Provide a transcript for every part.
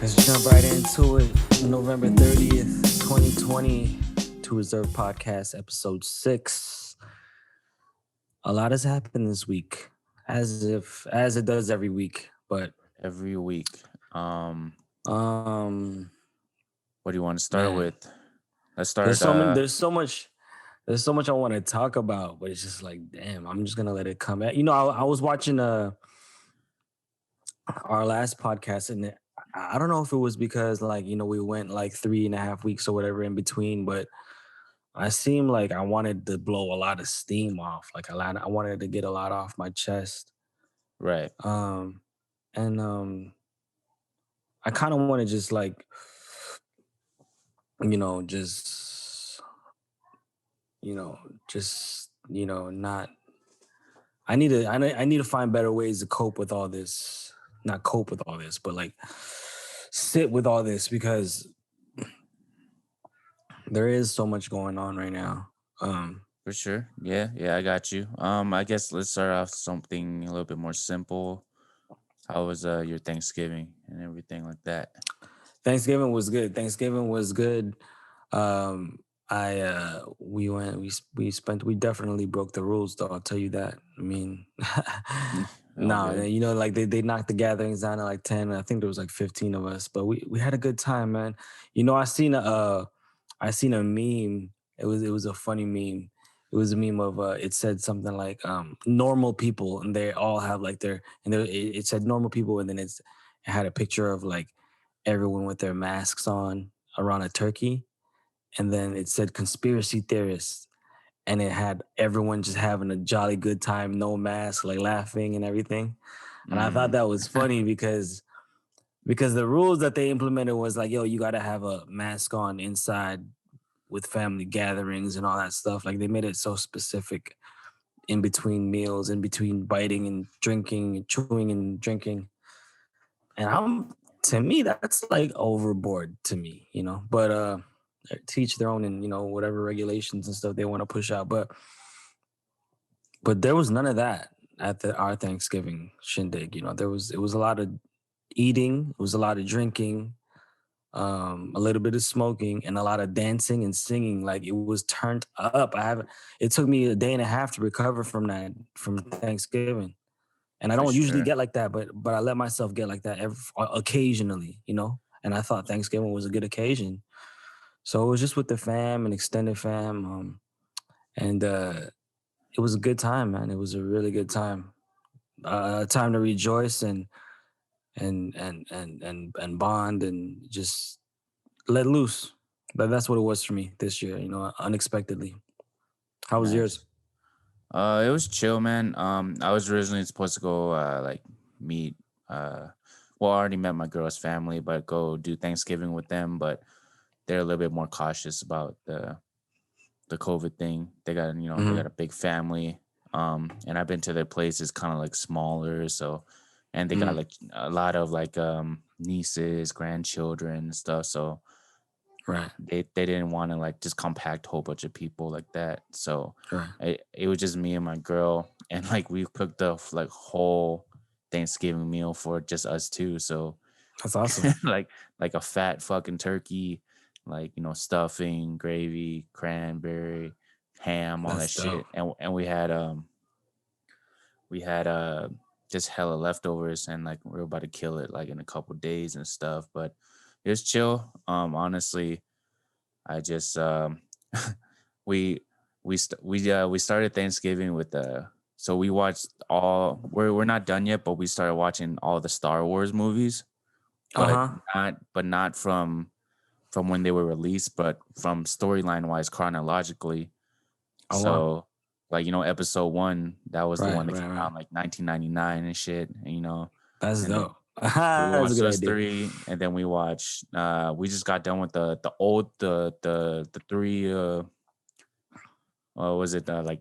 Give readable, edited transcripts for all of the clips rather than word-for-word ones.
Let's jump right into it. November 30th, 2020, To Reserve Podcast, episode 6. A lot has happened this week, as it does every week. But every week. um What do you want to start man, with? Let's there's start. so many there's so much I want to talk about, but it's just like, damn, I'm just gonna let it come out. I was watching our last podcast, and I don't know if it was because we went like 3.5 weeks or whatever in between, but I seemed like I wanted to blow a lot of steam off. I wanted to get a lot off my chest. Right. Um, and I kind of want to just just you know, not. I need to find better ways to cope with all this. Not cope with all this, but like sit with all this because there is so much going on right now. For sure. Yeah. I got you. I guess let's start off something a little bit more simple. How was your Thanksgiving and everything like that? Thanksgiving was good. Thanksgiving was good. Um, I we definitely broke the rules though. I'll tell you that. I mean, All no, good. like they knocked the gatherings down to like 10. I think there was like 15 of us, but we had a good time, man. I seen a meme. It was a funny meme. It was a meme of it said something like normal people, and they all have like it said normal people, and then it had a picture of like everyone with their masks on around a turkey, and then it said conspiracy theorists, and it had everyone just having a jolly good time, no mask, like laughing and everything. And I thought Mm. that was funny because the rules that they implemented was like, yo, you got to have a mask on inside with family gatherings and all that stuff. Like they made it so specific in between meals, in between biting and drinking, and chewing and drinking. And to me, that's like overboard to me, you know. But teach their own, and whatever regulations and stuff they want to push out. But there was none of that at our Thanksgiving shindig. It was a lot of eating, it was a lot of drinking, a little bit of smoking, and a lot of dancing and singing. Like it was turned up. It took me a day and a half to recover from Thanksgiving. And I For don't usually sure. get like that, but I let myself get like that occasionally, And I thought Thanksgiving was a good occasion, so it was just with the fam and extended fam, and it was a good time, man. It was a really good time, a time to rejoice and bond and just let loose. That's what it was for me this year, unexpectedly. How was yours? Nice. It was chill, man. I was originally supposed to go like meet well, I already met my girl's family, but go do Thanksgiving with them, but they're a little bit more cautious about the COVID thing. They got, they Mm-hmm. got a big family. And I've been to their places kind of like smaller. So, and they got Mm, like a lot of like nieces, grandchildren and stuff. So right, they didn't want to like just compact whole bunch of people like that. So right. it was just me and my girl, and like we cooked a like whole Thanksgiving meal for just us two. So That's awesome. like like a fat fucking turkey, like stuffing, gravy, cranberry, ham, all that That's dope. shit, and we had just hella leftovers, and like we were about to kill it like in a couple days and stuff, but it was chill. Honestly, I just we we started Thanksgiving with so we watched all we're not done yet, but we started watching all the Star Wars movies, Uh but huh. not from when they were released, but from storyline wise chronologically. Oh wow. So like episode 1, that was the Right, one that right, came right. out in like 1999 and shit, and, That's and then dope. we That's a watched good those idea. 3, and then we just got done with the old the 3 was it like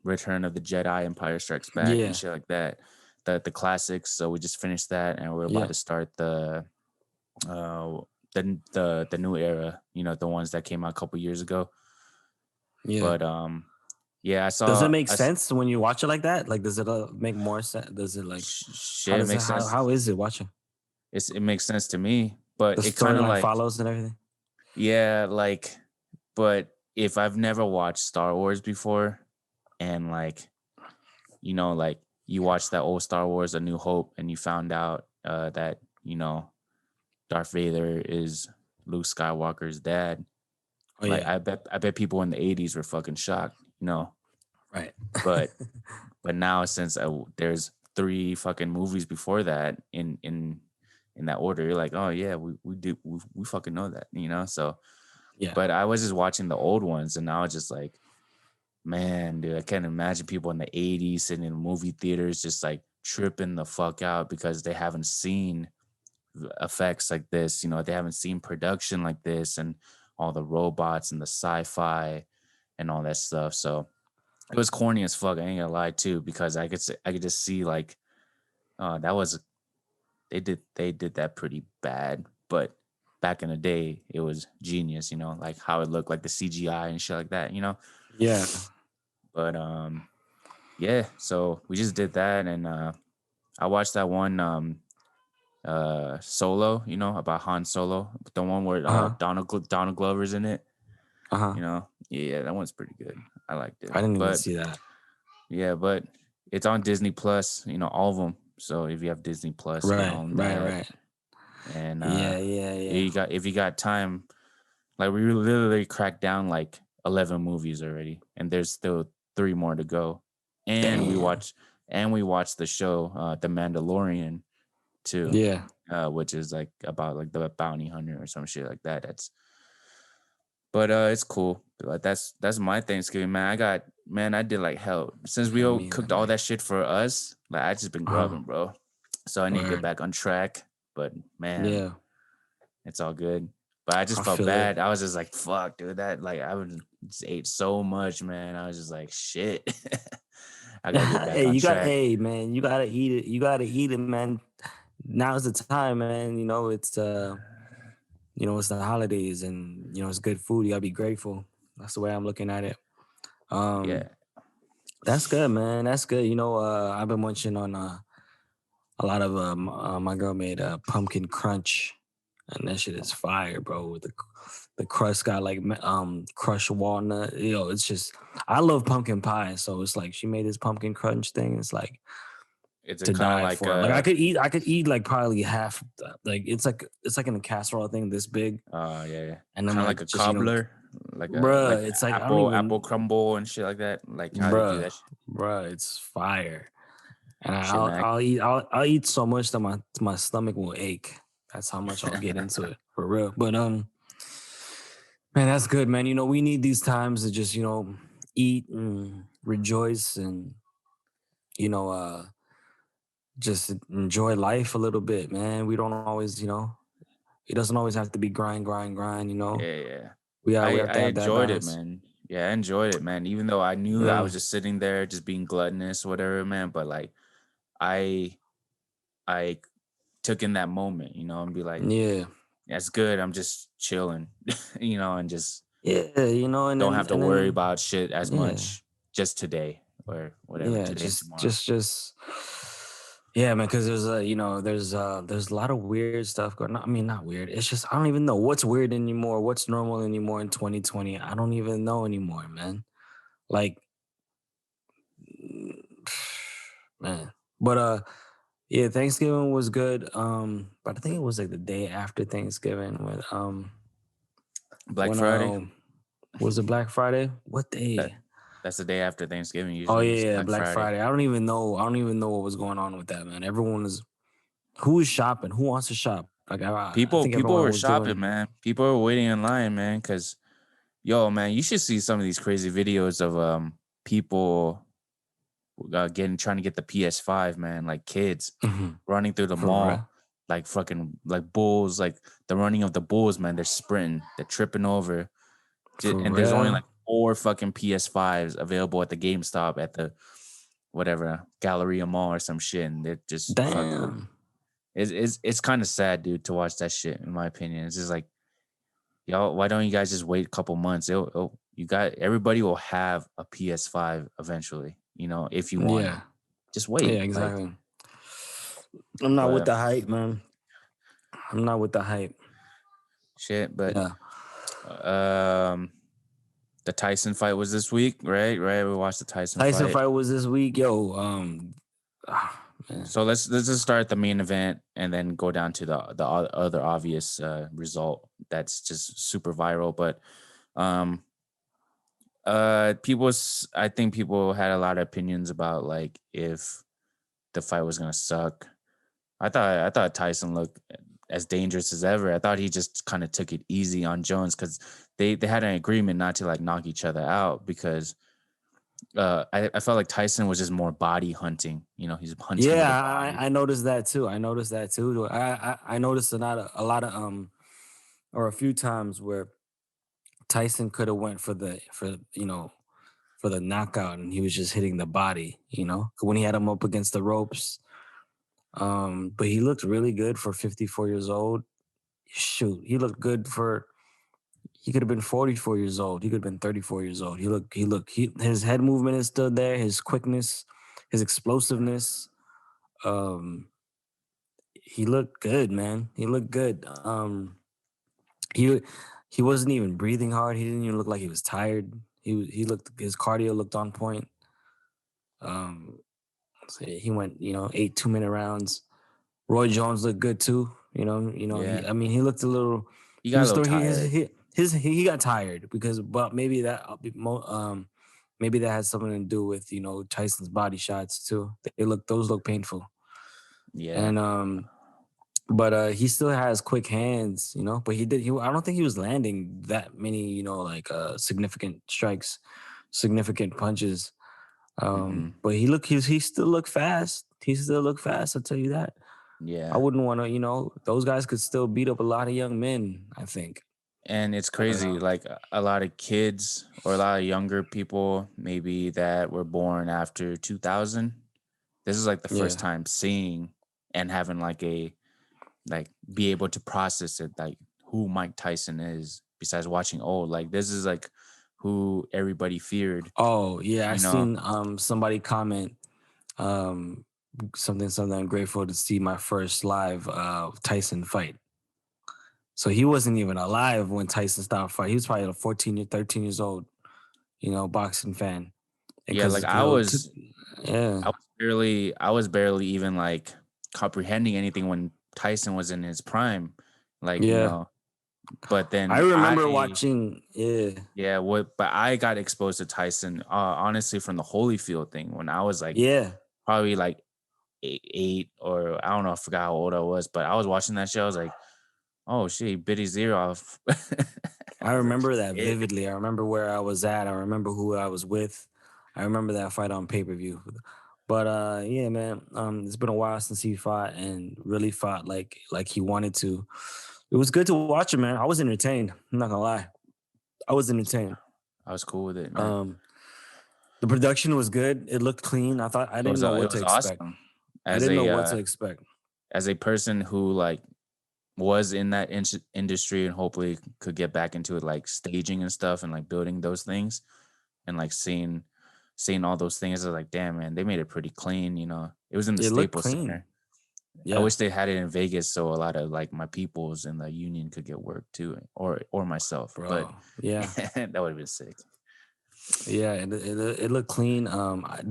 Return of the Jedi, Empire Strikes Back and Yeah, shit like that, the classics. So we just finished that, and we're about yeah, to start uh the new era, the ones that came out a couple years ago. yeah. But yeah, Does it make sense when you watch it like that? Like, does it make more sense? Does it like, shit makes sense. how is it watching? It makes sense to me. but The it kind of storyline like, follows and everything. yeah, like, but if I've never watched Star Wars before, and like, like you watch that old Star Wars, A New Hope, and you found out that Darth Vader is Luke Skywalker's dad. Oh Like, yeah, I bet people in the '80s were fucking shocked. right. But now, since there's three fucking movies before that in that order, you're like, oh yeah, we fucking know that. So, Yeah, but I was just watching the old ones, and I was just like, man, dude, I can't imagine people in the '80s sitting in movie theaters just like tripping the fuck out because they haven't seen effects like this. They haven't seen production like this, and all the robots and the sci-fi and all that stuff. So it was corny as fuck. I ain't gonna lie too, because I could just see like, that was they did that pretty bad. But back in the day, it was genius. Like how it looked, like the CGI and shit like that. yeah. But yeah. So we just did that, and I watched that one Solo. About Han Solo, the one where Uh huh. Donald Glover's in it. Uh huh. Yeah, that one's pretty good. I liked it, I didn't even but see that. yeah, but it's on Disney Plus, all of them. So if you have Disney Plus, you Right, own right, that. right. And Yeah, yeah, yeah. if you got time, like we literally cracked down like 11 movies already, and there's still three more to go. And Damn. we watched the show, The Mandalorian too, Yeah. which is like about like the bounty hunter or some shit like that. But it's cool. Like that's my Thanksgiving, man. I did like hell since we Yeah, all me either, cooked all man. that shit for us. Like I just been Uh huh. grubbing, bro. So I need to get Word. back on track. But man, Yeah, it's all good. But I just I felt feel it. bad. I was just like, fuck, dude. That like I would just ate so much, man. I was just like, shit. I gotta get back Hey, on track. hey, man, you gotta eat it. You gotta eat it, man. Now's the time, man. It's the holidays, and it's good food. You gotta be grateful. That's the way I'm looking at it. Um, Yeah. that's good, man. That's good. I've been munching on a lot of my girl made pumpkin crunch, and that shit is fire, bro. The crust got like crushed walnut. It's just I love pumpkin pie, so it's like she made this pumpkin crunch thing. It's like It's a to kind of die like for. Like I could eat like probably half. Like it's like in a casserole thing this big, yeah, yeah. and then Kind of like like a just cobbler, like a bruh, it's like I don't apple even, crumble and shit like that. Like how they do bruh, that shit. bruh, it's fire. And Shit, man. I'll eat so much that my stomach will ache. That's how much I'll get into it for real. But man, that's good, man. We need these times to just eat and rejoice and you know uh just enjoy life a little bit, man. We don't always, it doesn't always have to be grind, grind, grind. Yeah, yeah. We have I to have that enjoyed it, balance. man. Yeah, I enjoyed it, man. Even though I knew that I Yeah, was just sitting there, just being gluttonous, whatever, man. But like, I I took in that moment, and be like, yeah, that's good. I'm just chilling, and just yeah. And don't then have to worry and about shit as then much just today or whatever, yeah, today and tomorrow. just yeah, man. Because there's a lot of weird stuff going on. I mean, not weird. It's just I don't even know what's weird anymore. What's normal anymore in 2020? I don't even know anymore, man. Like, man. But yeah, Thanksgiving was good. But I think it was like the day after Thanksgiving Black when Friday, was it Black Friday? What that day? that's the day after Thanksgiving. Oh Usually, yeah, it's yeah, Black Black Friday. Friday. I don't even know. I don't even know what was going on with that, man. Everyone is who is shopping? Who wants to shop? Like I think People everyone were was shopping, doing. man. People were waiting in line, man, because yo, man, you should see some of these crazy videos of people getting trying to get the PS5, man, like kids Mhm. running through the For mall real. like fucking like bulls, like the running of the bulls, man. They're sprinting, they're tripping over, For and there's only real. like four fucking PS5s available at the GameStop at the whatever Galleria Mall or some shit, and they're just fucking. Damn. It's kind of sad, dude, to watch that shit. In my opinion, it's just like, y'all, why don't you guys just wait a couple months? You got everybody will have a PS5 eventually. If you want it, Yeah. just Yeah, wait. Like, exactly. I'm not with but the hype, man. I'm not with the hype. shit. But Yeah. um, the Tyson fight was this week, right? Right. We watched the Tyson Tyson fight. fight was this week. Yo, man. So let's just start the main event and then go down to the other obvious result that's just super viral. But um, I think people had a lot of opinions about like if the fight was gonna suck. I thought Tyson looked as dangerous as ever. I thought he just kind of took it easy on Jones because they had an agreement not to like knock each other out because I felt like Tyson was just more body hunting. You know, he's hunting with a Yeah, body. I noticed that too. I noticed that too. I noticed a lot of or a few times where Tyson could have went for for the knockout, and he was just hitting the body. When he had him up against the ropes. But he looked really good for 54 years old. Shoot, he looked good for. He could have been 44 years old. He could have been 34 years old. His head movement is still there. His quickness, his explosiveness. Um, he looked good, man. He looked good. He he wasn't even breathing hard. He didn't even look like he was tired. He looked his cardio looked on point. Um, so he went 8 2-minute rounds. Roy Jones looked good too. Yeah, He looked a little. he He got a was little still tired. he got tired because, but maybe that has something to do with Tyson's body shots too. Those look painful, Yeah. and but he still has quick hands, But I don't think he was landing that many, significant strikes, significant punches. Hmm. But he still looked fast. He still looked fast. I'll tell you that. I Yeah. wouldn't want to, those guys could still beat up a lot of young men, I think. And it's But crazy, like a lot of kids or a lot of younger people, maybe that were born after 2000. This is like the first yeah. time seeing and having like be able to process it, like who Mike Tyson is. Besides watching old, like this is like who everybody feared. Oh, yeah. I You know, seen somebody comment um something I'm grateful to see my first live Tyson fight. So he wasn't even alive when Tyson stopped fighting. He was probably 14 or 13 years old, boxing fan. yeah, like Because yeah. I was barely even like comprehending anything when Tyson was in his prime. Like, you Yeah. know, but I then remember watching, yeah. yeah, but I got exposed to Tyson, honestly, from the Holyfield thing when I was like Yeah. probably like eight, or I don't know, I forgot how old I was, but I was watching that show. I was like, oh shit, he bit his ear off. I I was like, remember that shit. vividly. I remember where I was at. I remember who I was with. I remember that fight on pay-per-view. But yeah, man. It's been a while since he fought and really fought like he wanted to. It was good to watch him, man. I was entertained. I'm not gonna lie. I was entertained. I was cool with it, man. Um, the production was good. It looked clean. I didn't know It what to was expect. awesome. I As didn't know a what to expect. as a person who like was in that industry and hopefully could get back into it, like staging and stuff and like building those things and like seeing all those things. I was like, damn, man, they made it pretty clean. You know, it was in the It looked Staples clean. Center. I Yeah, wish they had it in Vegas so a lot of like my peoples in the union could get work too, or myself. But bro. Yeah. that would have been sick. Yeah, it looked clean. I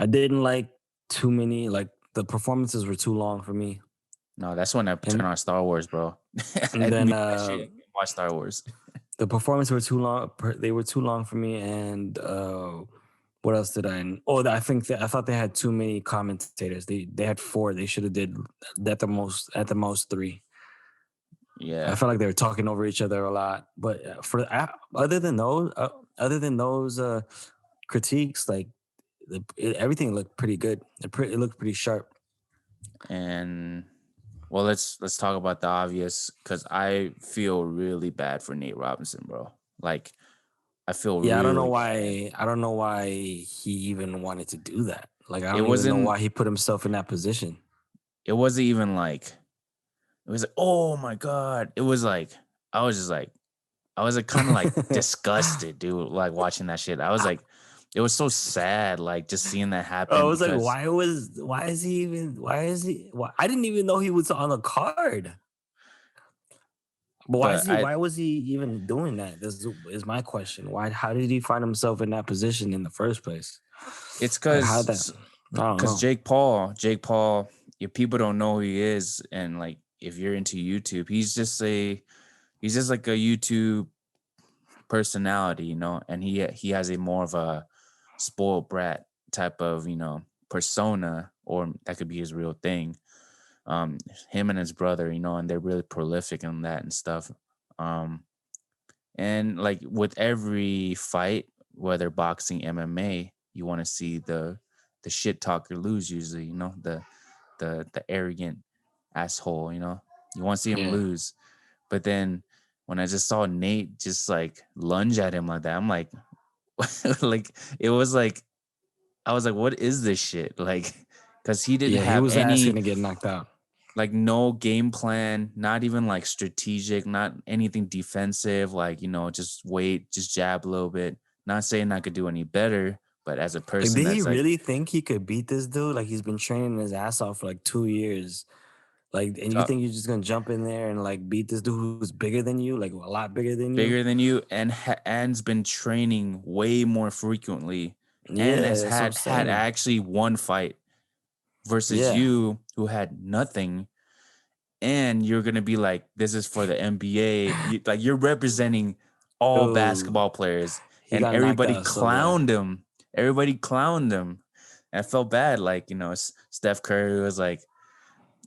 didn't like too many. Like the performances were too long for me, No, that's when I turn and on Star Wars, bro. and I then mute that shit and watch Star Wars. the performances were too long. They were too long for me. And what else did I? Oh, I thought they had too many commentators. They had four. They should have did at the most three. I Yeah. felt like they were talking over each other a lot. But other than those critiques, like everything looked pretty good. It looked pretty sharp. And well, let's talk about the obvious because I feel really bad for Nate Robinson, bro. Like I feel Yeah, really bad. I don't know why he even wanted to do that. Like I It don't even know wasn't why he put himself in that position. it wasn't even like it was like, oh my god. It was like I was just like I was like kind of like disgusted, dude, like watching that shit. I was like it was so sad, like just seeing that I happen was like, because why is he why I didn't even know he was on the card. But why is But he? Why was he even doing that? This is my question. Why? How did he find himself in that position in the first place? it's Like how that? because I don't know. Jake Paul, if people don't know who he is, and like if you're into YouTube, he's just like a YouTube personality, and he has a more of a spoiled brat type of persona, or that could be his real thing. Um, Him and his brother, and they're really prolific in that and stuff. Um, and like with every fight, whether boxing, MMA, you want to see the shit talker lose usually, the arrogant asshole, you want to see him Yeah, lose. But then when I just saw Nate just like lunge at him like that, I'm like, like it was like I was like, what is this shit? Like, because he didn't yeah. He have was asking any, to get knocked out. like, no game plan, not even like strategic, not anything defensive, like, just wait, just jab a little bit. Not saying I could do any better, but as a Like, person did he that's like, really think he could beat this dude? Like, he's been training his ass off for like 2 years. Like, and you uh, think you're just gonna jump in there and like beat this dude who's bigger than you, like a lot bigger than you? bigger than you, and and's been training way more frequently, and Yeah, has that's what I'm had saying. actually one fight versus Yeah. you who had nothing. And you're gonna be like, this is for the NBA. Like you're representing all Dude, basketball players, he and got knocked everybody out so bad. clowned him. Everybody clowned him. And I felt bad. Like Steph Curry was like,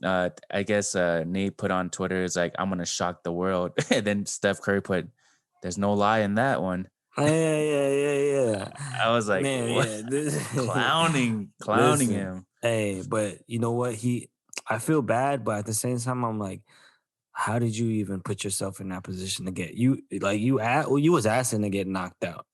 I guess Nate put on Twitter is like, I'm gonna shock the world, and then Steph Curry put, there's no lie in that one. Yeah, yeah, yeah, yeah. I was like, Man, what? yeah. This, Clowning listen, him. hey, but you know what? I feel bad, but at the same time, I'm like, how did you even put yourself in that position to get you like well, you was asking to get knocked out,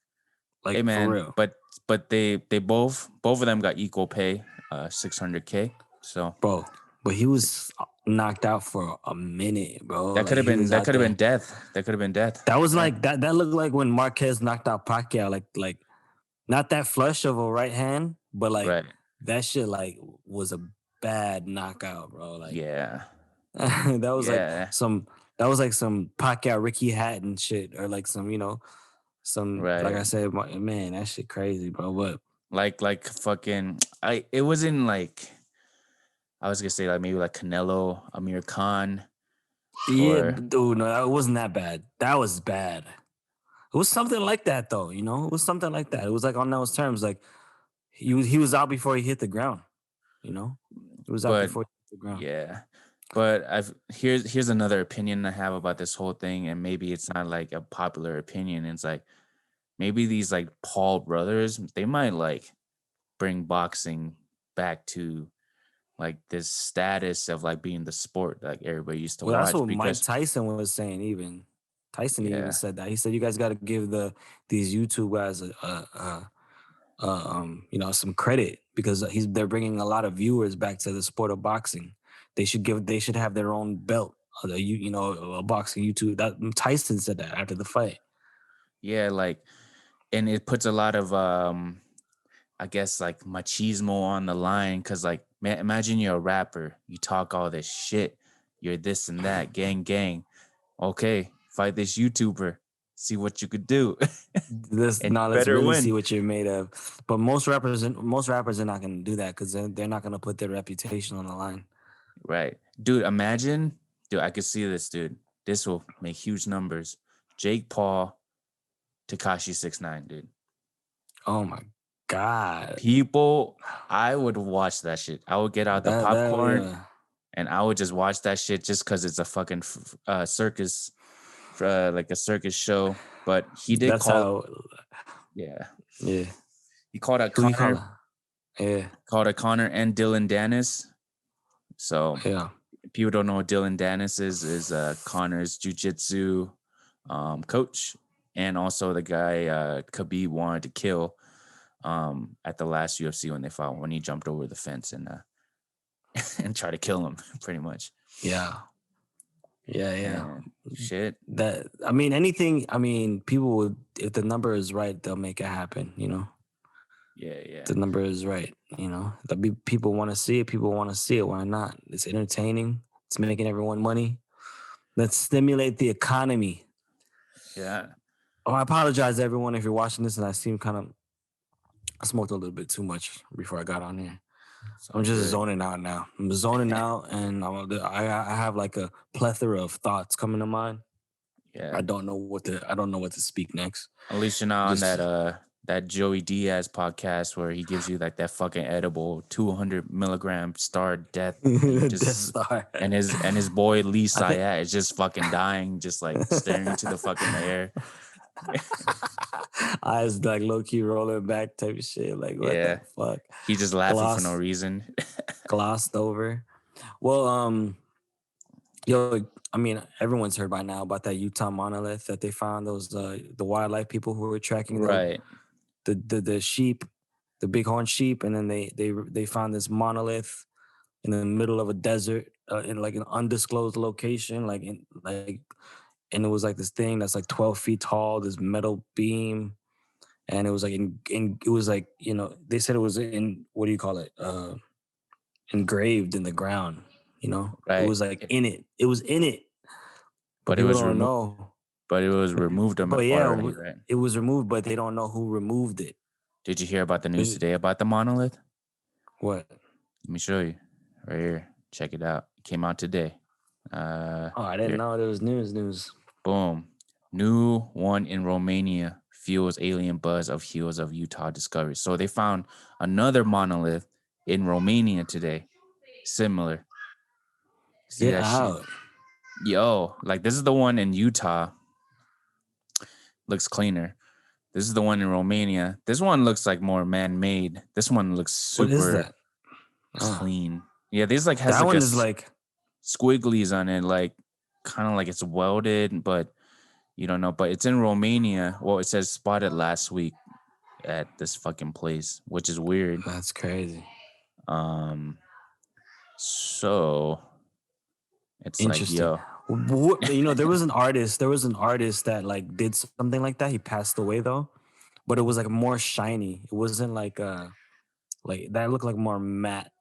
Hey like for man, real, but they both of them got equal pay, 600K. So bro. But he was knocked out for a minute, bro. that could Like have he been was that out could have there. been death. That could have been death. That was Yeah. like that. That looked like when Marquez knocked out Pacquiao. Like not that flush of a right hand, but like Right. that shit like was a bad knockout, bro. Like Yeah. that was like Yeah. some that was like some Pacquiao Ricky Hatton shit, or like some some like Right. I said, man, that shit crazy, bro. But Like fucking I it wasn't like, I was gonna say like maybe like Canelo, Amir Khan, yeah, or dude, no, that wasn't that bad. That was bad. It was something like that though, it was something like that. It was like on those terms, like he was out before he hit the ground, you know. He was out but before he hit the ground. yeah. But here's another opinion I have about this whole thing, and maybe it's not like a popular opinion. It's like maybe these like Paul brothers, they might like bring boxing back to like this status of like being the sport like everybody used to Well, that's watch, what Mike because Tyson was saying. Even Tyson even yeah, said that. He said you guys got to give these YouTube guys some credit because they're bringing a lot of viewers back to the sport of boxing. They should have their own belt. A boxing YouTube. That Tyson said that after the fight. yeah, like, and it puts a lot of I guess like machismo on the line, because like imagine you're a rapper, you talk all this shit, you're this and that, gang, okay, fight this YouTuber, see what you could do, This and you now let's better really see win. what you're made of. But most rappers are not going to do that because they're not going to put their reputation on the line. Right. Dude, imagine, dude, I could see this, dude. This will make huge numbers. Jake Paul, Takashi 69, dude. Oh my god, People, I would watch that shit. I would get out the that popcorn yeah. and I would just watch that shit just because it's a fucking circus, like a circus show. But he did That's call, how. yeah, Yeah. he called out Who you call it? Yeah. Connor and Dylan Dennis. So Yeah. people don't know what Dylan Dennis is Connor's jujitsu coach, and also the guy Khabib wanted to kill at the last UFC when they fought, when he jumped over the fence and and tried to kill him pretty much. Yeah. Yeah. Yeah. And shit. That I mean, anything. I mean, people would if the number is right, they'll make it happen. Yeah, yeah. The number is right. People want to see it. People want to see it. Why not? It's entertaining. It's making everyone money. Let's stimulate the economy. Yeah. Oh, I apologize, everyone, if you're watching this and I seem kind of I smoked a little bit too much before I got on here. It's I'm all just good. zoning out now. I'm zoning out, and I have like a plethora of thoughts coming to mind. Yeah. I don't know what to speak next. At least you're not on Just that Joey Diaz podcast where he gives you like that fucking edible 200 milligram star death and you Death just Star. and his boy Lee I think Hsieh is just fucking dying, just like staring into the fucking air. eyes like low key rolling back type of shit. Like what the Yeah. fuck? He just laughing for no Gloss reason. glossed over. Well, yo, I mean, everyone's heard by now about that Utah monolith that they found. Those the wildlife people who were tracking Right. the sheep, the bighorn sheep, and then they found this monolith in the middle of a desert in like an undisclosed location, and it was like this thing that's like 12 feet tall, this metal beam, and it was like it was like they said it was in what do you call it engraved in the ground. It Right. was like in it. It was in it, but But it people was don't removed. know. But it was removed But yeah, already, right? it was removed, but they don't know who removed it. Did you hear about the news There's- today about the monolith? What? Let me show you right here. Check it out. It came out today. Oh, I didn't Here. know there was news. Boom. New one in Romania fuels alien buzz of heels of Utah discovery. So they found another monolith in Romania today. Similar. See Get that shit? out. Yo, like this is the one in Utah. Looks cleaner. This is the one in Romania. This one looks like more man-made. This one looks What is super that? Oh, clean. Yeah, this like has that like one is like squigglies on it, like kind of like it's welded, but you don't know. But it's in Romania. Well, it says spotted last week at this fucking place, which is weird. that's crazy. Um, so it's like, Interesting. yo, There was an artist. There was an artist that like did something like that. He passed away though, but it was like more shiny. It wasn't like that. Looked like more matte,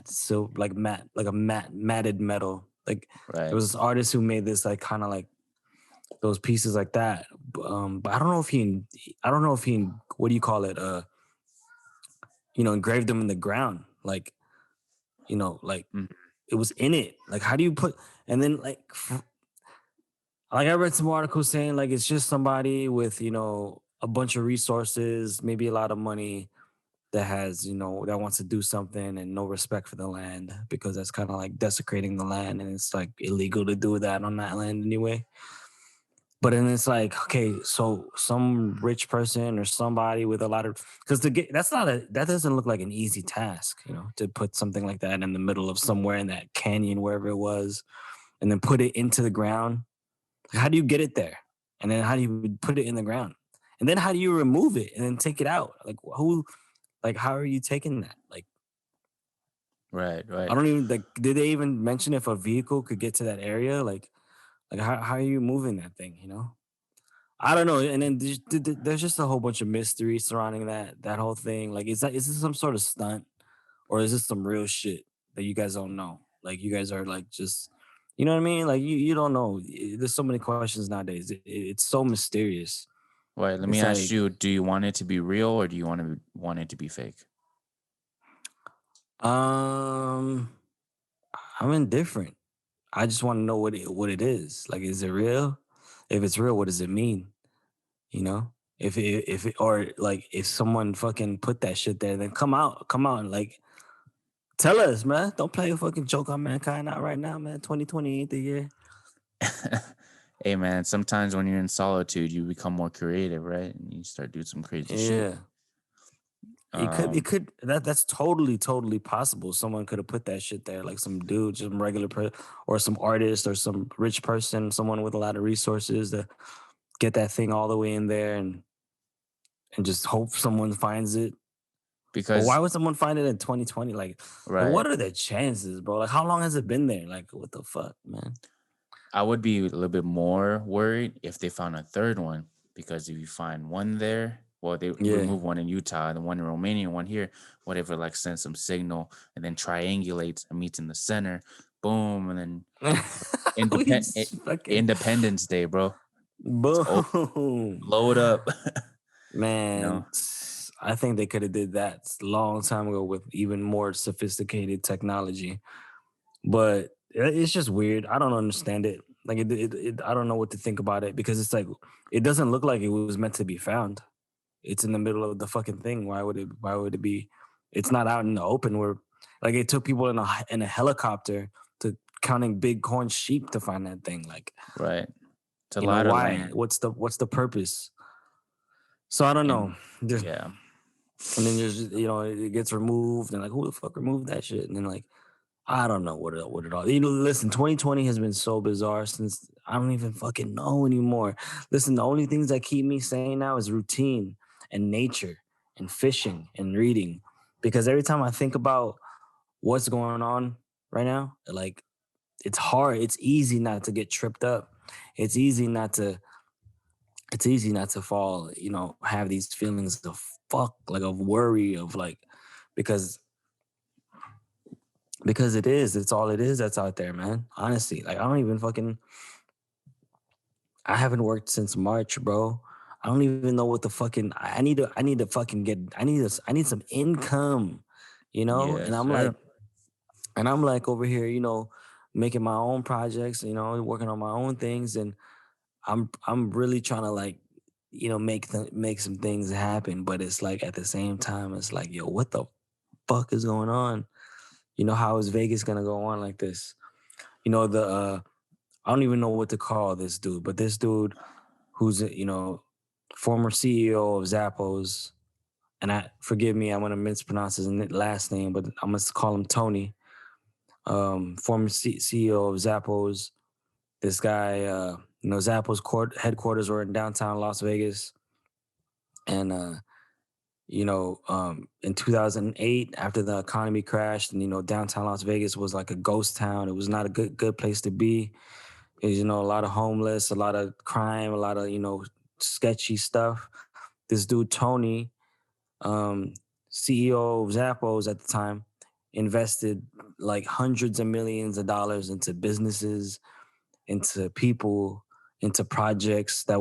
so like matte, like a matted metal. Like there right. was this artist who made this like kind of like those pieces like that. But I don't know if he, what do you call it? Engraved them in the ground. Like Mm. it was in it. Like how do you put? And then like I read some articles saying like it's just somebody with a bunch of resources, maybe a lot of money that has that wants to do something and no respect for the land because that's kind of like desecrating the land and it's like illegal to do that on that land anyway. But then it's like, okay, so some rich person or somebody with a lot of because to get that doesn't look like an easy task, to put something like that in the middle of somewhere in that canyon, wherever it was, and then put it into the ground. Like, how do you get it there? And then how do you put it in the ground? And then how do you remove it and then take it out? Like how are you taking that? Like Right, I right. don't even like did they even mention if a vehicle could get to that area? Like how are you moving that thing, I don't know. And then there's just a whole bunch of mystery surrounding that whole thing. Like, is this some sort of stunt, or is this some real shit that you guys don't know? Like, you guys are like just, you know what I mean? Like, you don't know. There's so many questions nowadays. It's so mysterious. Wait, let me It's ask like, you, do you want it to be real or do you want it to be fake? um, I'm indifferent. I just want to know what it is. Like, is it real? If it's real, what does it mean? You know, if it, or like if someone fucking put that shit there, then come out, and like tell us, man. Don't play a fucking joke on mankind out right now, man. 2020 ain't the year. Hey man, sometimes when you're in solitude, you become more creative, right? And you start doing some crazy shit. Yeah, it Um, could that's totally possible. Someone could have put that shit there, like some dude, some regular or some artist or some rich person, someone with a lot of resources to get that thing all the way in there and just hope someone finds it. But why because would someone find it in 2020? Like right, what are the chances, bro? Like how long has it been there? Like what the fuck, man? I would be a little bit more worried if they found a third one. Because if you find one there, well, they Yeah. remove one in Utah, the one in Romania, one here, whatever, like send some signal and then triangulates and meets in the center. boom, and then We independent just fucking Independence Day, bro. Let's boom. blow it up. you know, Man, I think they could have did that a long time ago with even more sophisticated technology. But it's just weird. I don't understand it. Like I don't know what to think about it because it's like it doesn't look like it was meant to be found. It's in the middle of the fucking thing. Why would it? Why would it be? It's not out in the open where, like, it took people in a helicopter to counting big corn sheep to find that thing. Like, right? It's a lot of why? land, What's the purpose? So I don't know. and yeah, And then there's it gets removed and like who the fuck removed that shit? And then like I don't know what it all. Listen, 2020 has been so bizarre since I don't even fucking know anymore. Listen, the only things that keep me sane now is routine and nature and fishing and reading. Because every time I think about what's going on right now, like it's hard. It's easy not to get tripped up. It's easy not to it's easy not to fall, have these feelings of fuck, like of worry, of like because it's all it is that's out there, man. Honestly, like I don't even fucking I haven't worked since March, bro. I don't even know what the fucking I need to fucking get I need some income, and yes, I'm sir. like over here, making my own projects, working on my own things, and I'm really trying to like make some things happen, but it's like at the same time it's like, yo, what the fuck is going on? How is Vegas gonna go on like this? The I don't even know what to call this dude, but this dude who's former CEO of Zappos, and I forgive me, I'm gonna mispronounce his last name, but I'm gonna call him Tony. Former CEO of Zappos. This guy, Zappos headquarters were in downtown Las Vegas, and in 2008, after the economy crashed, and downtown Las Vegas was like a ghost town. It was not a good place to be. There's a lot of homeless, a lot of crime, a lot of sketchy stuff. This dude Tony, um, CEO of Zappos at the time, invested like hundreds of millions of dollars into businesses, into people, into projects that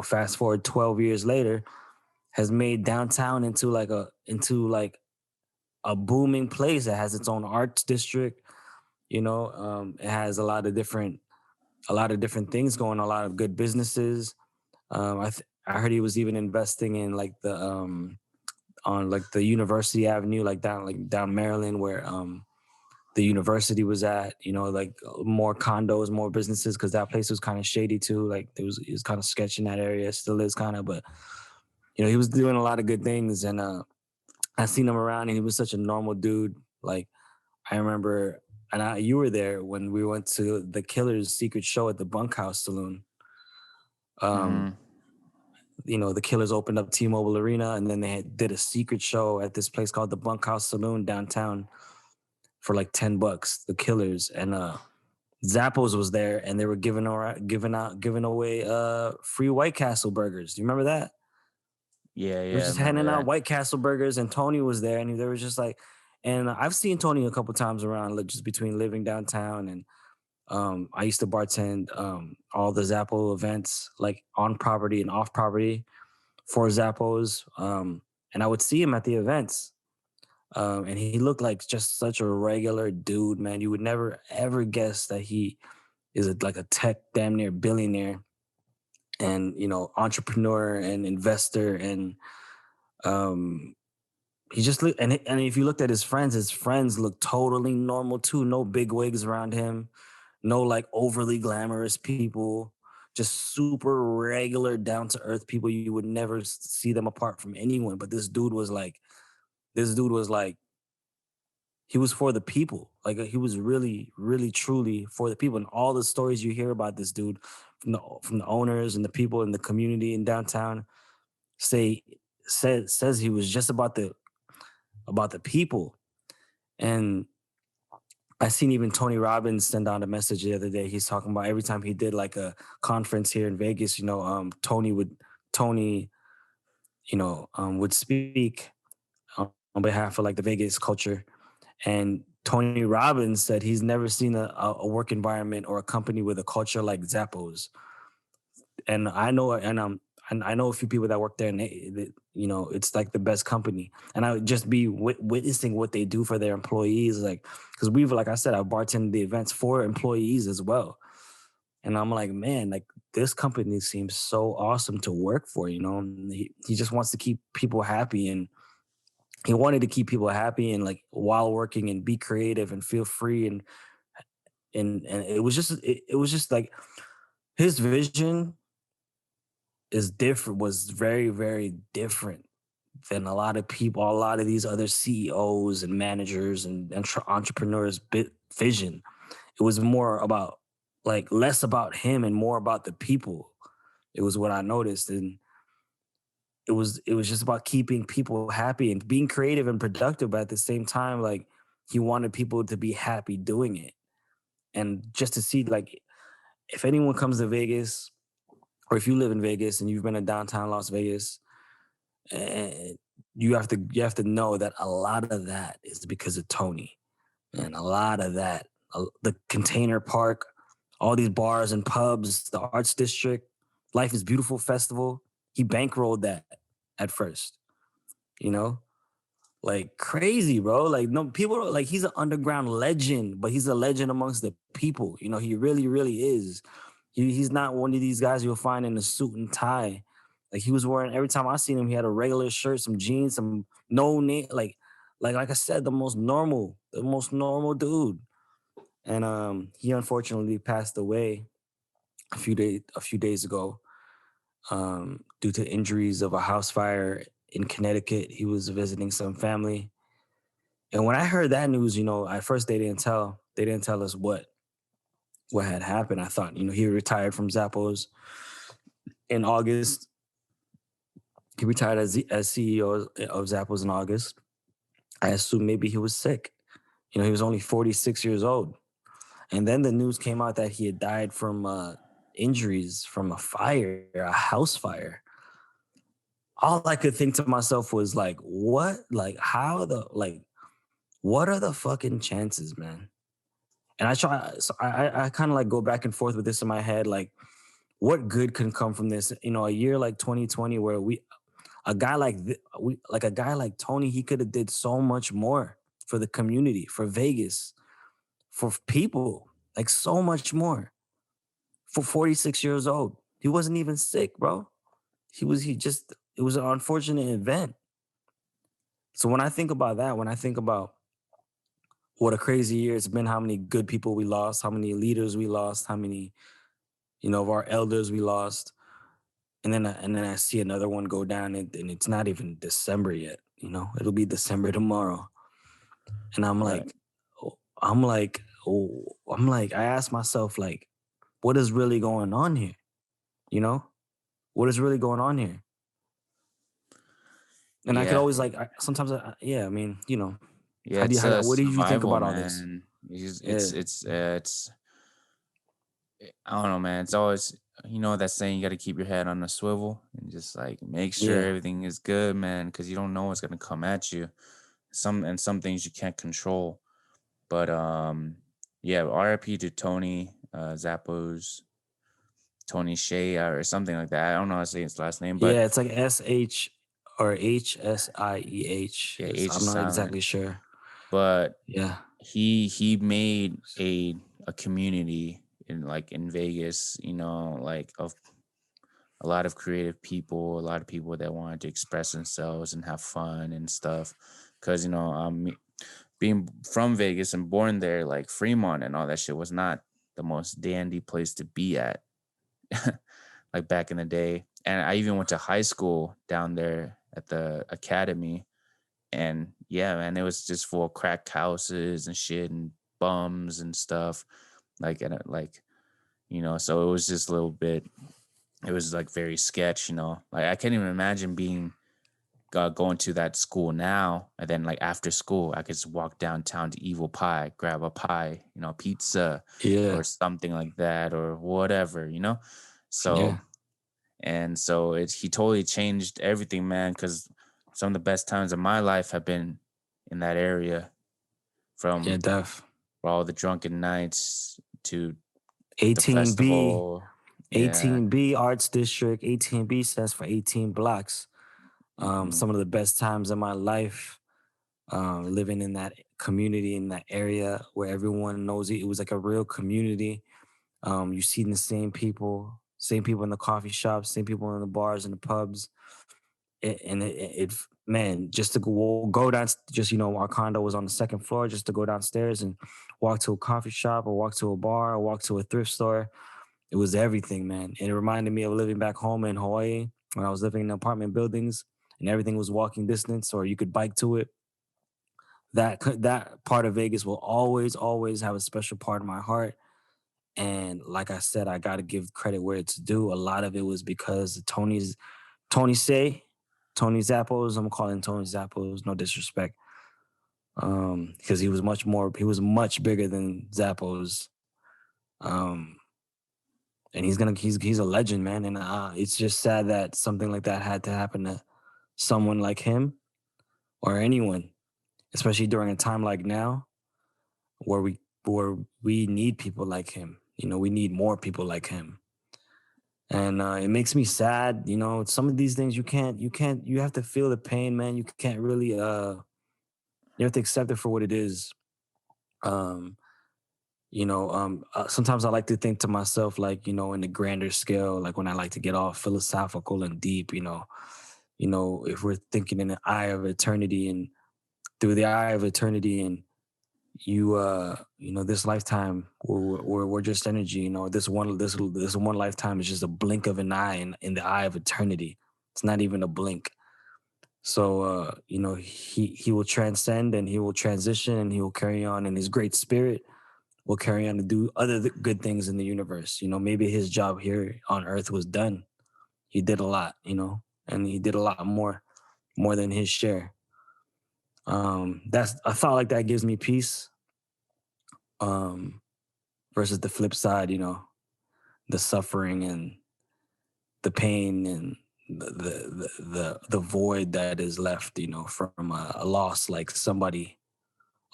fast forward 12 years later has made downtown into like a booming place that has its own arts district. It has a lot of different things going, a lot of good businesses. I heard he was even investing in like the on like the University Avenue, like down Maryland, where the university was at. Like more condos, more businesses, because that place was kind of shady too. Like it was kind of sketchy in that area, still is kind of, but he was doing a lot of good things, and I seen him around, and he was such a normal dude. Like I remember, and you were there when we went to the Killer's secret show at the Bunkhouse Saloon. Um, Hmm. the Killers opened up T-Mobile Arena, and then did a secret show at this place called the Bunkhouse Saloon downtown for like $10. The Killers and Zappos was there, and they were giving away free White Castle burgers. Do you remember that? Yeah, They were yeah, I just remember handing out that. White Castle burgers, and Tony was there, and they were just like, and I've seen Tony a couple times around, like, just between living downtown and I used to bartend all the Zappo events, like on property and off property for Zappos, and I would see him at the events, and he looked like just such a regular dude, man. You would never ever guess that he is like a tech damn near billionaire and entrepreneur and investor, and um, he just looked, and if you looked at his friends looked totally normal too. No big wigs around him, no like overly glamorous people, just super regular, down to earth people. You would never see them apart from anyone. But this dude was like he was for the people. Like he was really, really, truly for the people. And all the stories you hear about this dude from the owners and the people in the community in downtown say says he was just about the people. And I seen even Tony Robbins send out a message the other day. He's talking about every time he did like a conference here in Vegas, Tony, would speak on behalf of like the Vegas culture, and Tony Robbins said he's never seen a work environment or a company with a culture like Zappos. And I know, and I know a few people that work there, and it's like the best company. And I would just be witnessing what they do for their employees, like because like I said, I bartended the events for employees as well. And I'm like, man, like this company seems so awesome to work for. And he just wants to keep people happy, and he wanted to keep people happy and like while working and be creative and feel free and it was just like his vision is different was very, very different than a lot of people, a lot of these other CEOs and managers and entrepreneurs vision. It was more about like less about him and more about the people. It was what I noticed. And it was just about keeping people happy and being creative and productive, but at the same time, like he wanted people to be happy doing it. And just to see like if anyone comes to Vegas or if you live in Vegas and you've been to downtown Las Vegas, and you have to know that a lot of that is because of Tony, and a lot of that, the Container Park, all these bars and pubs, the Arts District, Life is Beautiful Festival. He bankrolled that at first, you know, like crazy, bro. Like no people like he's an underground legend, but he's a legend amongst the people. He really, really is. He's not one of these guys you'll find in a suit and tie. Like he was wearing every time I seen him, he had a regular shirt, some jeans, some no name, like I said, the most normal dude. And he unfortunately passed away a few days ago due to injuries of a house fire in Connecticut. He was visiting some family. And when I heard that news, at first they didn't tell us what had happened. I thought, he retired from Zappos in August. He retired as CEO of Zappos in August. I assumed maybe he was sick. He was only 46 years old. And then the news came out that he had died from injuries from a house fire. All I could think to myself was like, what? Like, what are the fucking chances, man? And I kind of like go back and forth with this in my head, like, what good can come from this? A year like 2020, where a guy like a guy like Tony, he could have did so much more for the community, for Vegas, for people, like so much more. For 46 years old, he wasn't even sick, bro. It was an unfortunate event. So when I think about that, when I think about what a crazy year it's been, how many good people we lost, how many leaders we lost, how many of our elders we lost, and then I see another one go down, and it's not even December yet. It'll be December tomorrow, and Right. I ask myself like, what is really going on here? You know, what is really going on here? And I could Yeah. always like sometimes, yeah. I mean, Yeah. It's what did you think survival, about all this? man. Yeah, It's I don't know, man. It's always that saying, you got to keep your head on the swivel and just like make sure yeah, everything is good, man, because you don't know what's gonna come at you. Some things you can't control. But yeah, RIP to Tony Zappos, Tony Hsieh or something like that. I don't know how to say his last name, but yeah. It's like SH or HSIEH. yeah, Is H I'm is not silent. exactly sure. But Yeah, he made a community in Vegas, like of a lot of creative people, a lot of people that wanted to express themselves and have fun and stuff. Because being from Vegas and born there, like Fremont and all that shit was not the most dandy place to be at, like back in the day. And I even went to high school down there at the academy, and yeah, man, it was just full of crack houses and shit and bums and stuff. Like and so it was just a little bit. It was like very sketch. Like I can't even imagine being going to that school now, and then like after school, I could just walk downtown to Evil Pie, grab a pie, pizza or yeah, something like that, or whatever. So yeah, so he totally changed everything, man. Because some of the best times of my life have been in that area Yeah, from def. all the drunken nights to the 18B, festival. Yeah. 18B Arts District. 18B stands for 18 blocks. Hmm. Some of the best times of my life, living in that community, in that area where everyone knows it. It was like a real community. You see the same people in the coffee shops, same people in the bars and the pubs. Man, just to go down, just our condo was on the second floor, just to go downstairs and walk to a coffee shop or walk to a bar or walk to a thrift store. It was everything, man. And it reminded me of living back home in Hawaii when I was living in apartment buildings and everything was walking distance or you could bike to it. That part of Vegas will always have a special part in my heart. And like I said, I got to give credit where it's due. A lot of it was because of Tony Say, Tony Zappos. I'm calling Tony Zappos, no disrespect. Because he was much bigger than Zappos. Um, and he's a legend, man. And it's just sad that something like that had to happen to someone like him or anyone, especially during a time like now where we need people like him. We need more people like him. And it makes me sad. Some of these things you have to feel the pain, man. You can't really you have to accept it for what it is. Um, Sometimes I like to think to myself, like, in the grander scale, like when I like to get all philosophical and deep, if we're thinking in the eye of eternity and through the eye of eternity and this lifetime we're just energy. This one lifetime is just a blink of an eye in the eye of eternity. It's not even a blink. So he will transcend and he will transition and he will carry on, and his great spirit will carry on to do other good things in the universe. Maybe his job here on earth was done. He did a lot, and he did a lot more than his share. That's a thought like that gives me peace. um versus the flip side, the suffering and the pain and the void that is left, from a loss like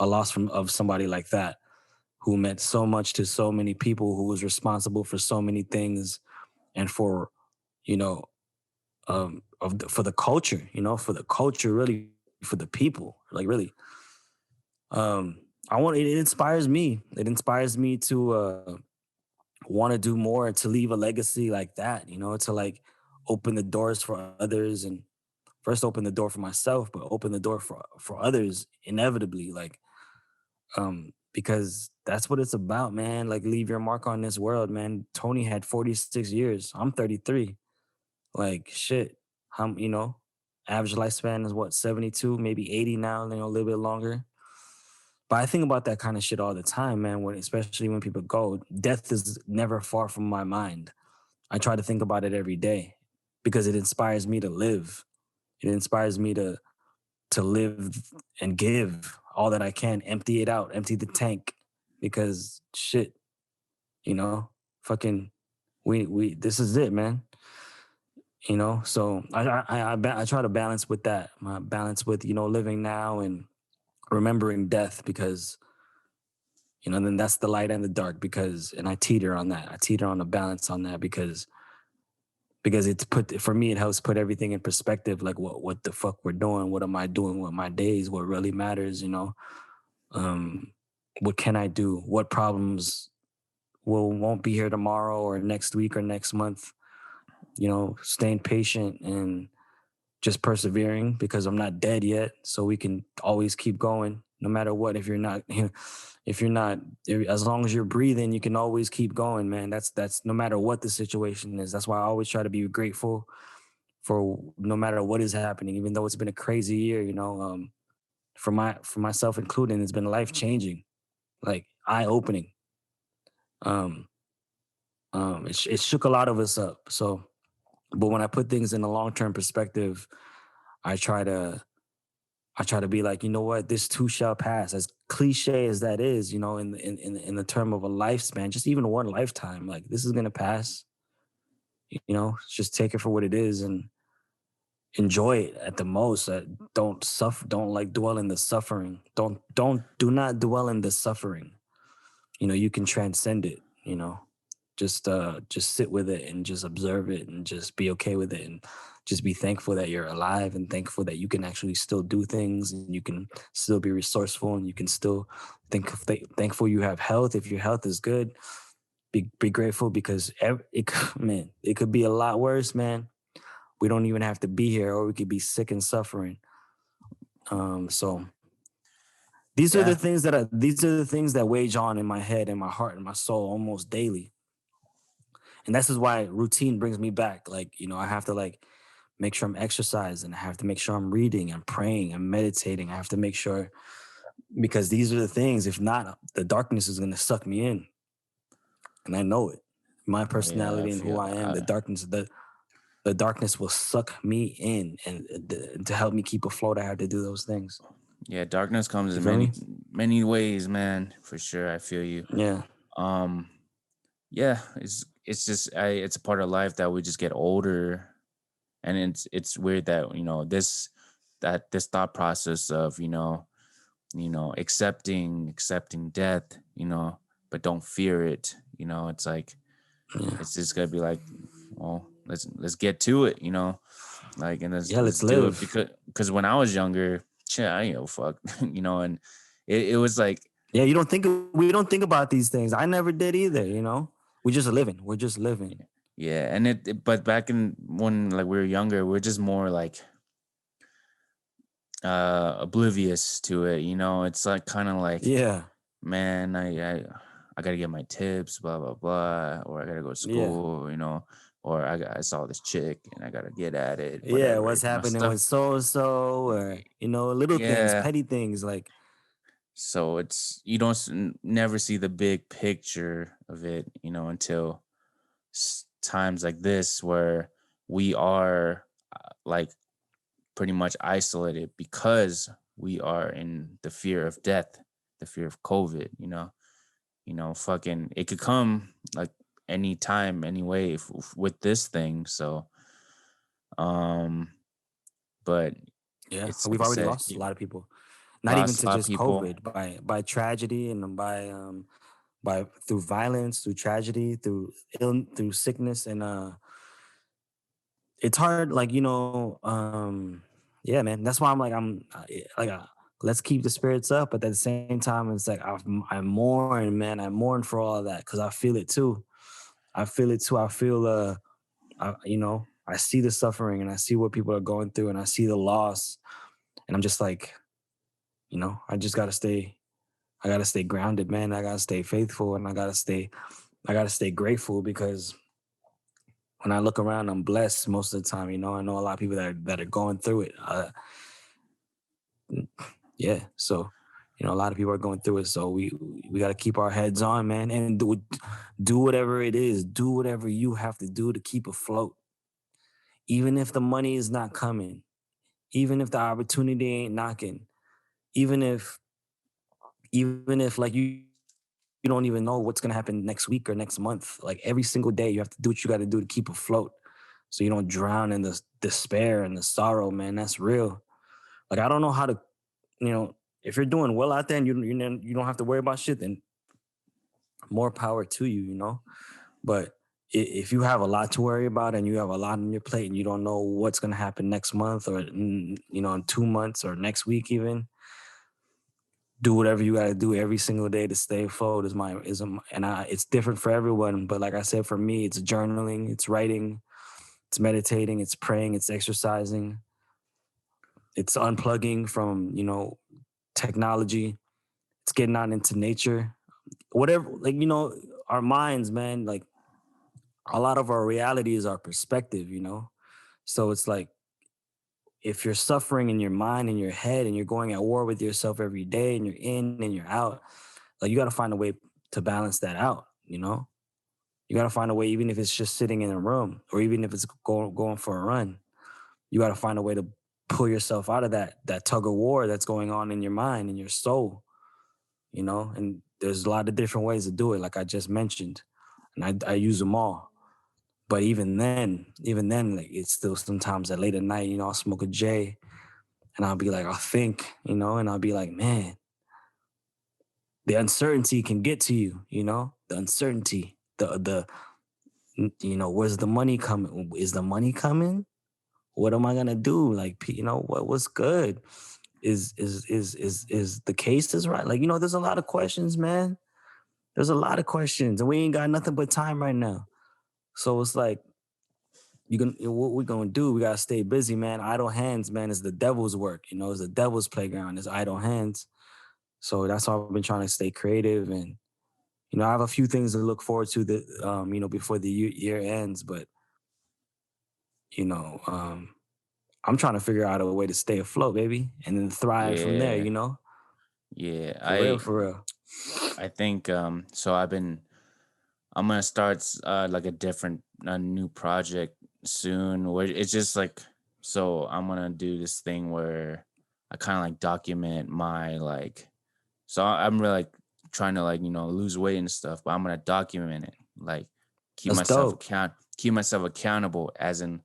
a loss from of somebody like that who meant so much to so many people, who was responsible for so many things and for you know for the culture, for the culture, really, for the people, like, really. It inspires me. It inspires me to want to do more, to leave a legacy like that, to like open the doors for others, and first open the door for myself, but open the door for others inevitably, like, because that's what it's about, man. Like, leave your mark on this world, man. Tony had 46 years. I'm 33. Like, shit. How, average lifespan is what, 72, maybe 80 now, a little bit longer. But I think about that kind of shit all the time, man, especially when people go. Death is never far from my mind. I try to think about it every day because it inspires me to live. It inspires me to live and give all that I can, empty it out, empty the tank, because shit, you know, fucking we this is it, man. So I try to balance with that. My balance with living now and remembering death, because then that's the light and the dark, because and I teeter on that. I teeter on the balance on that, because it's put for me, it helps put everything in perspective, like what the fuck we're doing, what am I doing with my days, what really matters, um what can I do, what problems won't be here tomorrow or next week or next month. Staying patient and just persevering, because I'm not dead yet, so we can always keep going no matter what. If you're not if you're not as long as you're breathing, you can always keep going, man. That's no matter what the situation is. That's why I always try to be grateful for no matter what is happening, even though it's been a crazy year, for myself including. It's been life changing, like eye opening. um it shook a lot of us up. So, but when I put things in a long-term perspective, i try to I try to be like, you know what, this too shall pass. As cliche as that is, in the term of a lifespan, just even one lifetime, like, this is gonna pass. Just take it for what it is, and enjoy it at the most. Don't suffer. Don't like dwell in the suffering. Do not dwell in the suffering. You can transcend it. Just sit with it and just observe it and just be okay with it and just be thankful that you're alive and thankful that you can actually still do things and you can still be resourceful and you can still thankful you have health. If your health is good, be grateful because man, it could be a lot worse, man. We don't even have to be here, or we could be sick and suffering. So Yeah, these are the things that wage on in my head and my heart and my soul almost daily. And this is why routine brings me back. Like, I have to like make sure I'm exercising. I have to make sure I'm reading, I'm praying, I'm meditating. I have to make sure because these are the things. If not, the darkness is gonna suck me in. And I know it. My oh yeah, I personality and who feel I am, I, the darkness will suck me in, and to help me keep afloat, I have to do those things. yeah, darkness comes You in feel me? many ways, man, for sure. I feel you. Yeah. Um yeah, it's just it's a part of life that we just get older, and it's weird that, this thought process of, accepting death, but don't fear it. It's like Yeah. it's just gonna be like, well, let's get to it, like, and let's Yeah, let's let's do it, live. because when I was younger, shit, I didn't give a fuck, and it was like, Yeah, we don't think about these things. I never did either. We just living. We're just living. yeah, and but back in when, like, we were younger, we're just more like oblivious to it. It's like kind of like, Yeah. man, I gotta get my tips, blah blah blah, or I gotta go to Yeah. school, or I saw this chick and I gotta get at it, Yeah, whatever, what's happening stuff. with so and so, or little things, Yeah. petty things like So it's you don't never see the big picture of it, until times like this where we are, like, pretty much isolated because we are in the fear of death, the fear of COVID. Fucking, it could come like anytime, anyway, with this thing. So, um, but yeah, it's like we've I already said, lost a you lot of people. Not even lost to a lot of just people. COVID, by tragedy and by through violence, through tragedy, through sickness and it's hard like yeah, man. That's why I'm like like let's keep the spirits up, but at the same time it's like I mourn, man. I mourn for all of that cuz I feel it too. I feel it too. I feel I see the suffering and I see what people are going through and I see the loss and I'm just like, I just got to stay I got to stay grounded, man. I got to stay faithful and I got to stay grateful because when I look around, I'm blessed most of the time. I know a lot of people that are going through it. Yeah, so a lot of people are going through it. So we got to keep our heads on, man, and do whatever it is. Do whatever you have to do to keep afloat, even if the money is not coming, even if the opportunity ain't knocking, even if like you don't even know what's gonna happen next week or next month. Like every single day, you have to do what you got to do to keep afloat, so you don't drown in the despair and the sorrow. Man, that's real. Like I don't know how to, if you're doing well out there and you don't have to worry about shit, then more power to you. But if you have a lot to worry about and you have a lot on your plate and you don't know what's gonna happen next month or in 2 months or next week even, do whatever you got to do every single day to stay afloat it's different for everyone, but like I said, for me it's journaling, it's writing, it's meditating, it's praying, it's exercising, it's unplugging from technology, it's getting out into nature, whatever, like our minds, man, like a lot of our reality is our perspective. So it's like if you're suffering in your mind and your head and you're going at war with yourself every day and you're in and you're out, like you got to find a way to balance that out. You got to find a way, even if it's just sitting in a room or even if it's going for a run. You got to find a way to pull yourself out of that tug of war that's going on in your mind and your soul. And there's a lot of different ways to do it, like I just mentioned, and I use them all. But even then, like it's still sometimes at late at night, I'll smoke a J and I'll be like, I'll think, and I'll be like, man, the uncertainty can get to you, the uncertainty, where's the money coming? Is the money coming? What am I gonna do? Like, what's good? Is the case is right? Like, there's a lot of questions, man. There's a lot of questions, and we ain't got nothing but time right now. So it's like, what we gonna do? We gotta stay busy, man. Idle hands, man, is the devil's work. It's the devil's playground. It's idle hands. So that's why I've been trying to stay creative, and I have a few things to look forward to before the year ends. But you know, I'm trying to figure out a way to stay afloat, baby, and then thrive from there. Yeah. Yeah. For real, for real. I think so I'm gonna start like a different a new project soon where it's just like so I'm gonna do this thing where I kind of like document my like so I'm really like trying to like lose weight and stuff, but I'm gonna document it like That's dope. keep myself accountable as in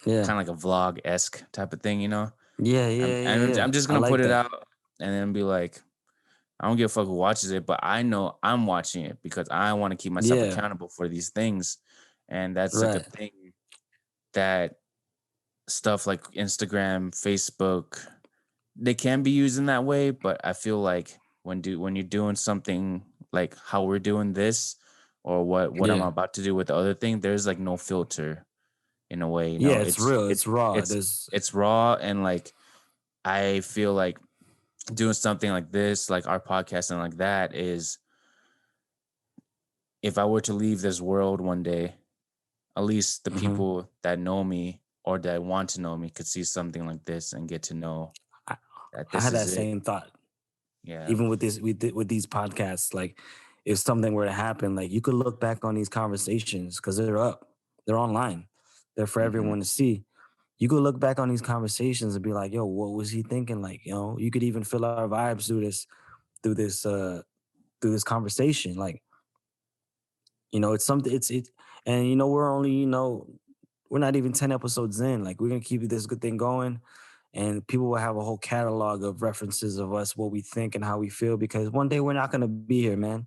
Yeah, kind of like a vlog esque type of thing, you know. yeah, I'm yeah, yeah, I'm, yeah. I'm just I gonna put like it that. out and then be like I don't give a fuck who watches it, but I know I'm watching it because I want to keep myself Yeah, accountable for these things. And that's like a right. thing that stuff like Instagram, Facebook, they can be used in that way, but I feel like when you're doing something like how we're doing this or what I'm Yeah, about to do with the other thing, there's like no filter in a way, yeah. It's It's real. It's raw. it's There's it's raw and like I feel like doing something like this, like our podcast and like that is if I were to leave this world one day, at least the mhm. people that know me or that want to know me could see something like this and get to know I, that I this had is that it. same thought. Yeah. Even with these podcasts, like if something were to happen, like you could look back on these conversations because they're up, they're online, they're for Hmm. everyone to see. You could look back on these conversations and be like, yo, what was he thinking? Like, you could even feel our vibes through this through this conversation. Like, it's something it's and we're only, we're not even 10 episodes in. Like, we're gonna keep this good thing going, and people will have a whole catalog of references of us, what we think and how we feel, because one day we're not gonna be here, man.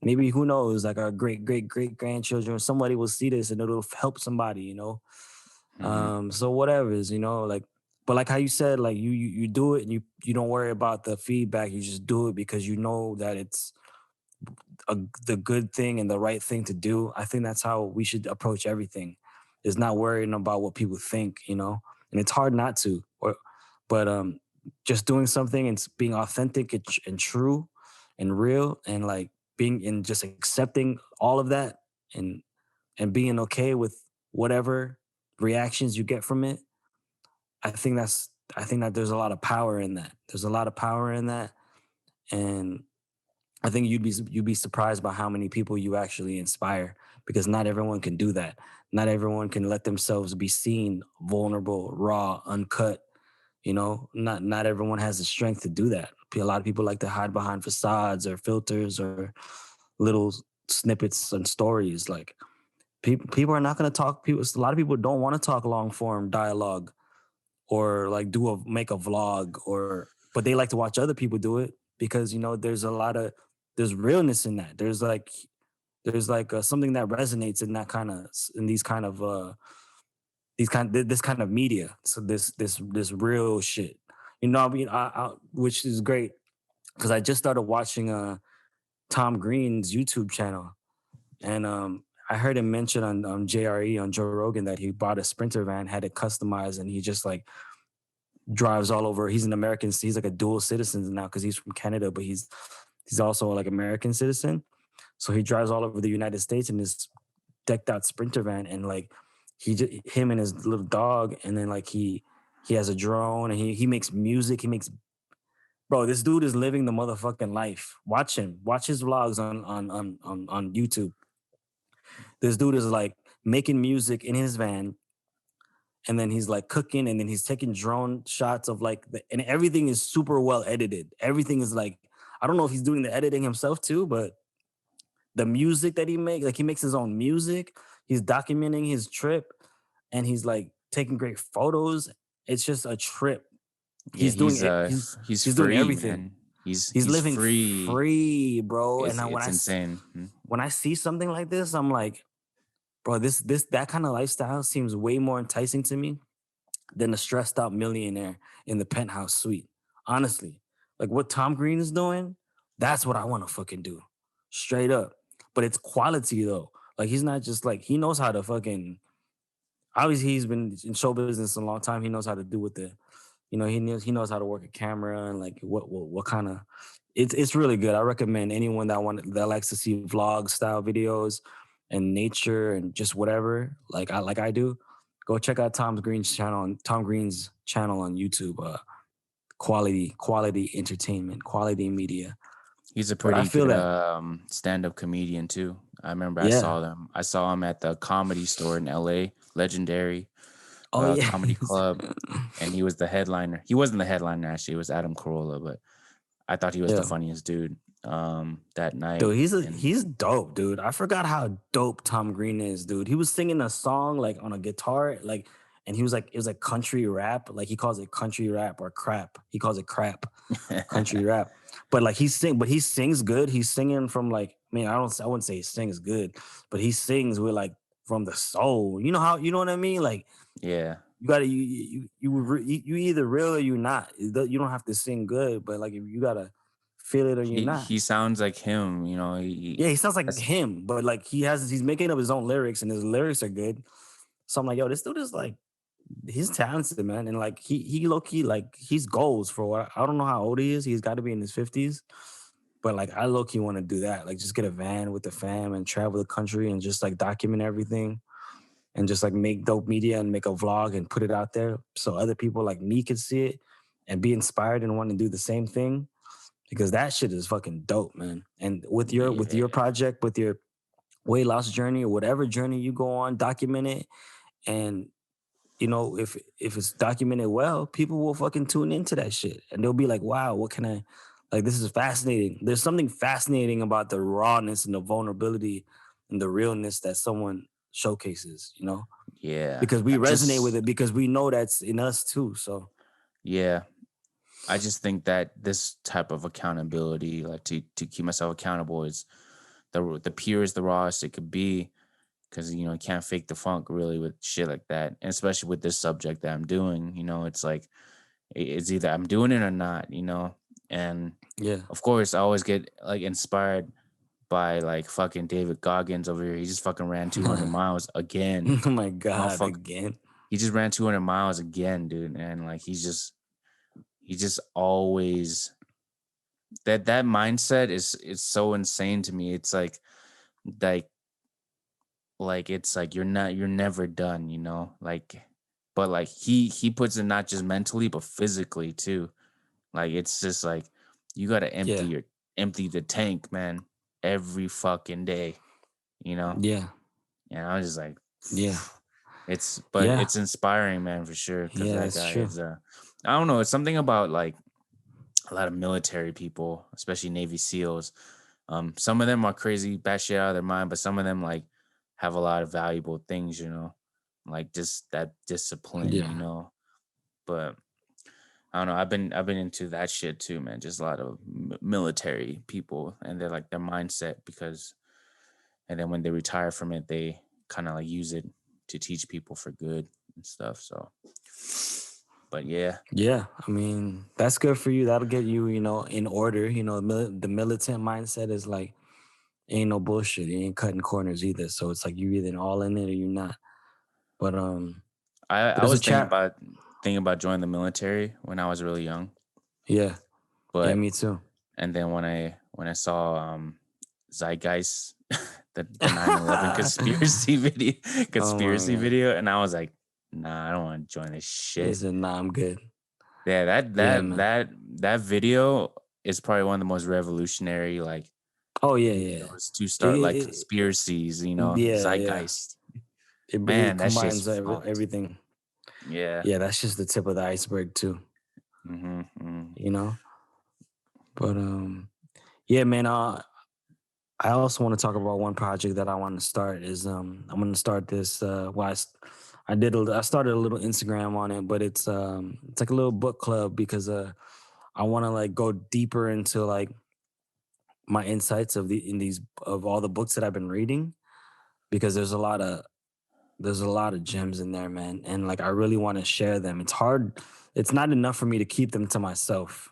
Maybe, who knows, like our great grandchildren, somebody will see this and it'll help somebody. Hmm. So whatever is, like, but like how you said, like you do it and you don't worry about the feedback. You just do it because you know that it's the good thing and the right thing to do. I think that's how we should approach everything. Is not worrying about what people think. And it's hard not to. But just doing something and being authentic and true and real, and like being and just accepting all of that, and being okay with whatever reactions you get from it. I think that there's a lot of power in that. There's a lot of power in that, and I think you'd be surprised by how many people you actually inspire, because not everyone can do that. Not everyone can let themselves be seen vulnerable, raw, uncut. Not everyone has the strength to do that. A lot of people like to hide behind facades or filters or little snippets and stories. Like, people are not going to talk. A lot of people don't want to talk long form dialogue, or like make a vlog, but they like to watch other people do it, because there's realness in that. There's something that resonates in that kind of in this kind of media. So this real shit. I mean, which is great, because I just started watching Tom Green's YouTube channel, and I heard him mention on JRE, on Joe Rogan, that he bought a Sprinter van, had it customized, and he just like drives all over. He's an American. He's like a dual citizen now, because he's from Canada, but he's also like American citizen. So he drives all over the United States in this decked out Sprinter van, and like him and his little dog, and then like he has a drone, and he makes music. He makes Bro, this dude is living the motherfucking life. Watch him. Watch his vlogs on YouTube. This dude is like making music in his van, and then he's like cooking, and then he's taking drone shots of like and everything is super well edited. Everything is like, I don't know if he's doing the editing himself too, but the music that he makes, like he makes his own music. he's documenting his trip, and he's like taking great photos. It's just a trip. Yeah, He's doing it. he's He's doing free, everything. man. He's He's living free. free, bro. And now It's insane. when I see something like this, I'm like, bro, this that kind of lifestyle seems way more enticing to me than a stressed out millionaire in the penthouse suite. Honestly, like what Tom Green is doing, that's what I want to fucking do. Straight up. But it's quality though. Like he's not just like he knows how to fucking obviously he's been in show business a long time. He knows how to do with the, he knows how to work a camera and like what kind of it's really good. I recommend anyone that likes to see vlog style videos and nature and just whatever like I do. Go check out Tom Green's channel on YouTube. Quality entertainment, quality media. He's a But I pretty feel good that, stand-up comedian too. I remember yeah. I saw him at the Comedy Store in LA, legendary Oh yeah. comedy club, and he was the headliner. He wasn't the headliner actually, it was Adam Carolla, but I thought he was the Yeah. funniest dude that night. Dude, And he's dope, dude. I forgot how dope Tom Green is, dude. He was singing a song like on a guitar, like, and he was like, it was like country rap. Like he calls it country rap or crap. He calls it crap, country rap. But like he sings good. He's singing from like, I mean, I wouldn't say he sings good, but he sings with like from the soul. You know what I mean? Like yeah, you gotta you either real or you not. You don't have to sing good, but like if you gotta feel it or you're not. he sounds like him, Yeah, he sounds like that's him, but like he's making up his own lyrics and his lyrics are good. So I'm like, yo, this dude is like he's talented, man. And like he low key, like he's goals for what I don't know how old he is. He's got to be in his 50s. But like I low key want to do that. Like just get a van with the fam and travel the country and just like document everything and just like make dope media and make a vlog and put it out there so other people like me could see it and be inspired and want to do the same thing because that shit is fucking dope, man. And with your yeah, project, with your weight loss journey or whatever journey you go on, document it. And if it's documented well, people will fucking tune into that shit. And they'll be like, wow, what can I like this is fascinating. There's something fascinating about the rawness and the vulnerability and the realness that someone showcases, yeah. because we I resonate with just it because we know that's in us too. So yeah, I just think that this type of accountability, like to keep myself accountable, is the purest, the rawest it could be, because you can't fake the funk really with shit like that, and especially with this subject that I'm doing. It's like it's either I'm doing it or not. And yeah. of course, I always get like inspired by like fucking David Goggins over here. He just fucking ran 200 miles again. Oh my God, Motherfucker, again. he just ran 200 miles again, dude. And like he just always that mindset is so insane to me. It's like it's like you're never done, like, but like he puts it not just mentally but physically too. Like it's just like you got to Yeah. empty the tank, man, every fucking day, you know. Yeah. And I was just like, Yeah. but Yeah. it's inspiring, man, for sure, because Yeah, that that's guy true. is I don't know, it's something about like a lot of military people, especially Navy SEALs. Some of them are crazy, batshit out of their mind, but some of them like have a lot of valuable things, like just that discipline, Yeah. But I don't know. I've been into that shit too, man. Just a lot of military people and they're like their mindset because, and then when they retire from it, they kind of like use it to teach people for good and stuff. So, but yeah, Yeah, I mean, that's good for you. That'll get you, in order. The militant mindset is like, ain't no bullshit. You ain't cutting corners either. So it's like you either all in it or you're not. But I there's a was chat. thinking about joining the military when I was really young, Yeah, yeah, but me too. and then when I saw Zeitgeist, the 9/11 Oh my conspiracy god. video, and I was like, nah, I don't want to join this He shit. said, "Nah, I'm good." Yeah, Yeah, man. that video is probably one of the most revolutionary like Oh yeah, yeah. videos to It, start like it, conspircies, yeah, yeah. Zeitgeist. It Man, that shit's combines fucked. everything. Yeah. Yeah, that's just the tip of the iceberg too. Hmm. You know. But yeah, man. I also want to talk about one project that I want to start is I'm going to start this I started a little Instagram on it, but it's like a little book club because I want to like go deeper into like my insights in these of all the books that I've been reading because there's a lot of gems in there, man, and like I really want to share them. It's hard. It's not enough for me to keep them to myself.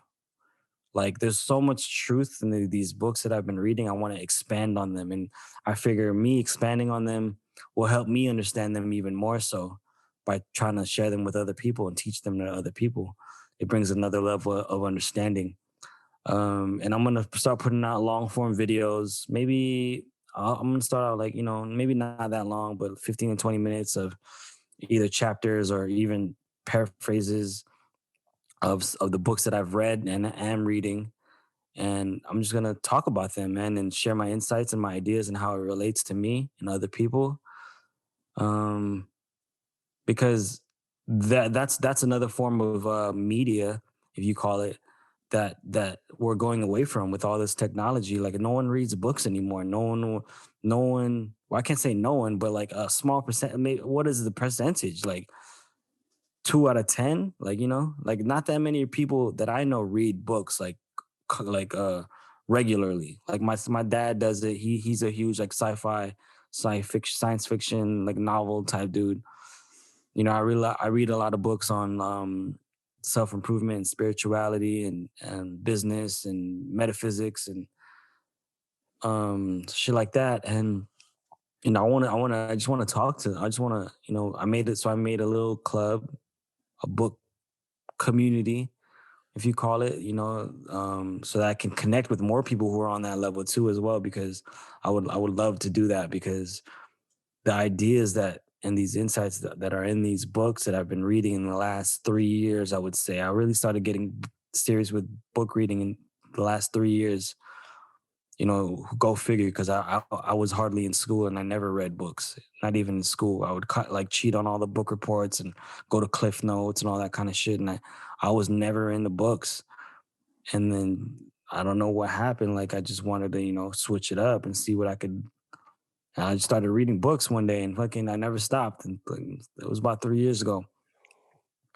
Like there's so much truth in these books that I've been reading. I want to expand on them, and I figure me expanding on them will help me understand them even more so by trying to share them with other people and teach them to other people. It brings another level of understanding. And I'm gonna start putting out long form videos. Maybe I'm gonna start out like maybe not that long, but 15 and 20 minutes of either chapters or even paraphrases of the books that I've read and am reading, and I'm just gonna talk about them, man, and share my insights and my ideas and how it relates to me and other people. Um, because that's another form of media, if you call it that we're going away from with all this technology. Like no one reads books anymore. No one. Well, I can't say no one, but like a small percent. Maybe, what is the percentage? Like 2 out of 10. Like like not that many people that I know read books like regularly. Like my dad does it. He's a huge like science fiction like novel type dude. I read a lot of books on self improvement and spirituality and business and metaphysics and shit like that. And I just want to talk to. I just want to I made it so I made a little club, a book community, if you call it, so that I can connect with more people who are on that level too as well. Because I would love to do that because the ideas that and these insights that are in these books that I've been reading in the last 3 years, I would say I really started getting serious with book reading in the last 3 years. Go figure. Because I was hardly in school and I never read books, not even in school. I would like cheat on all the book reports and go to Cliff Notes and all that kind of shit. And I was never in the books. And then I don't know what happened. Like I just wanted to switch it up and see what I could. And I just started reading books one day and fucking I never stopped. And like, it was about 3 years ago.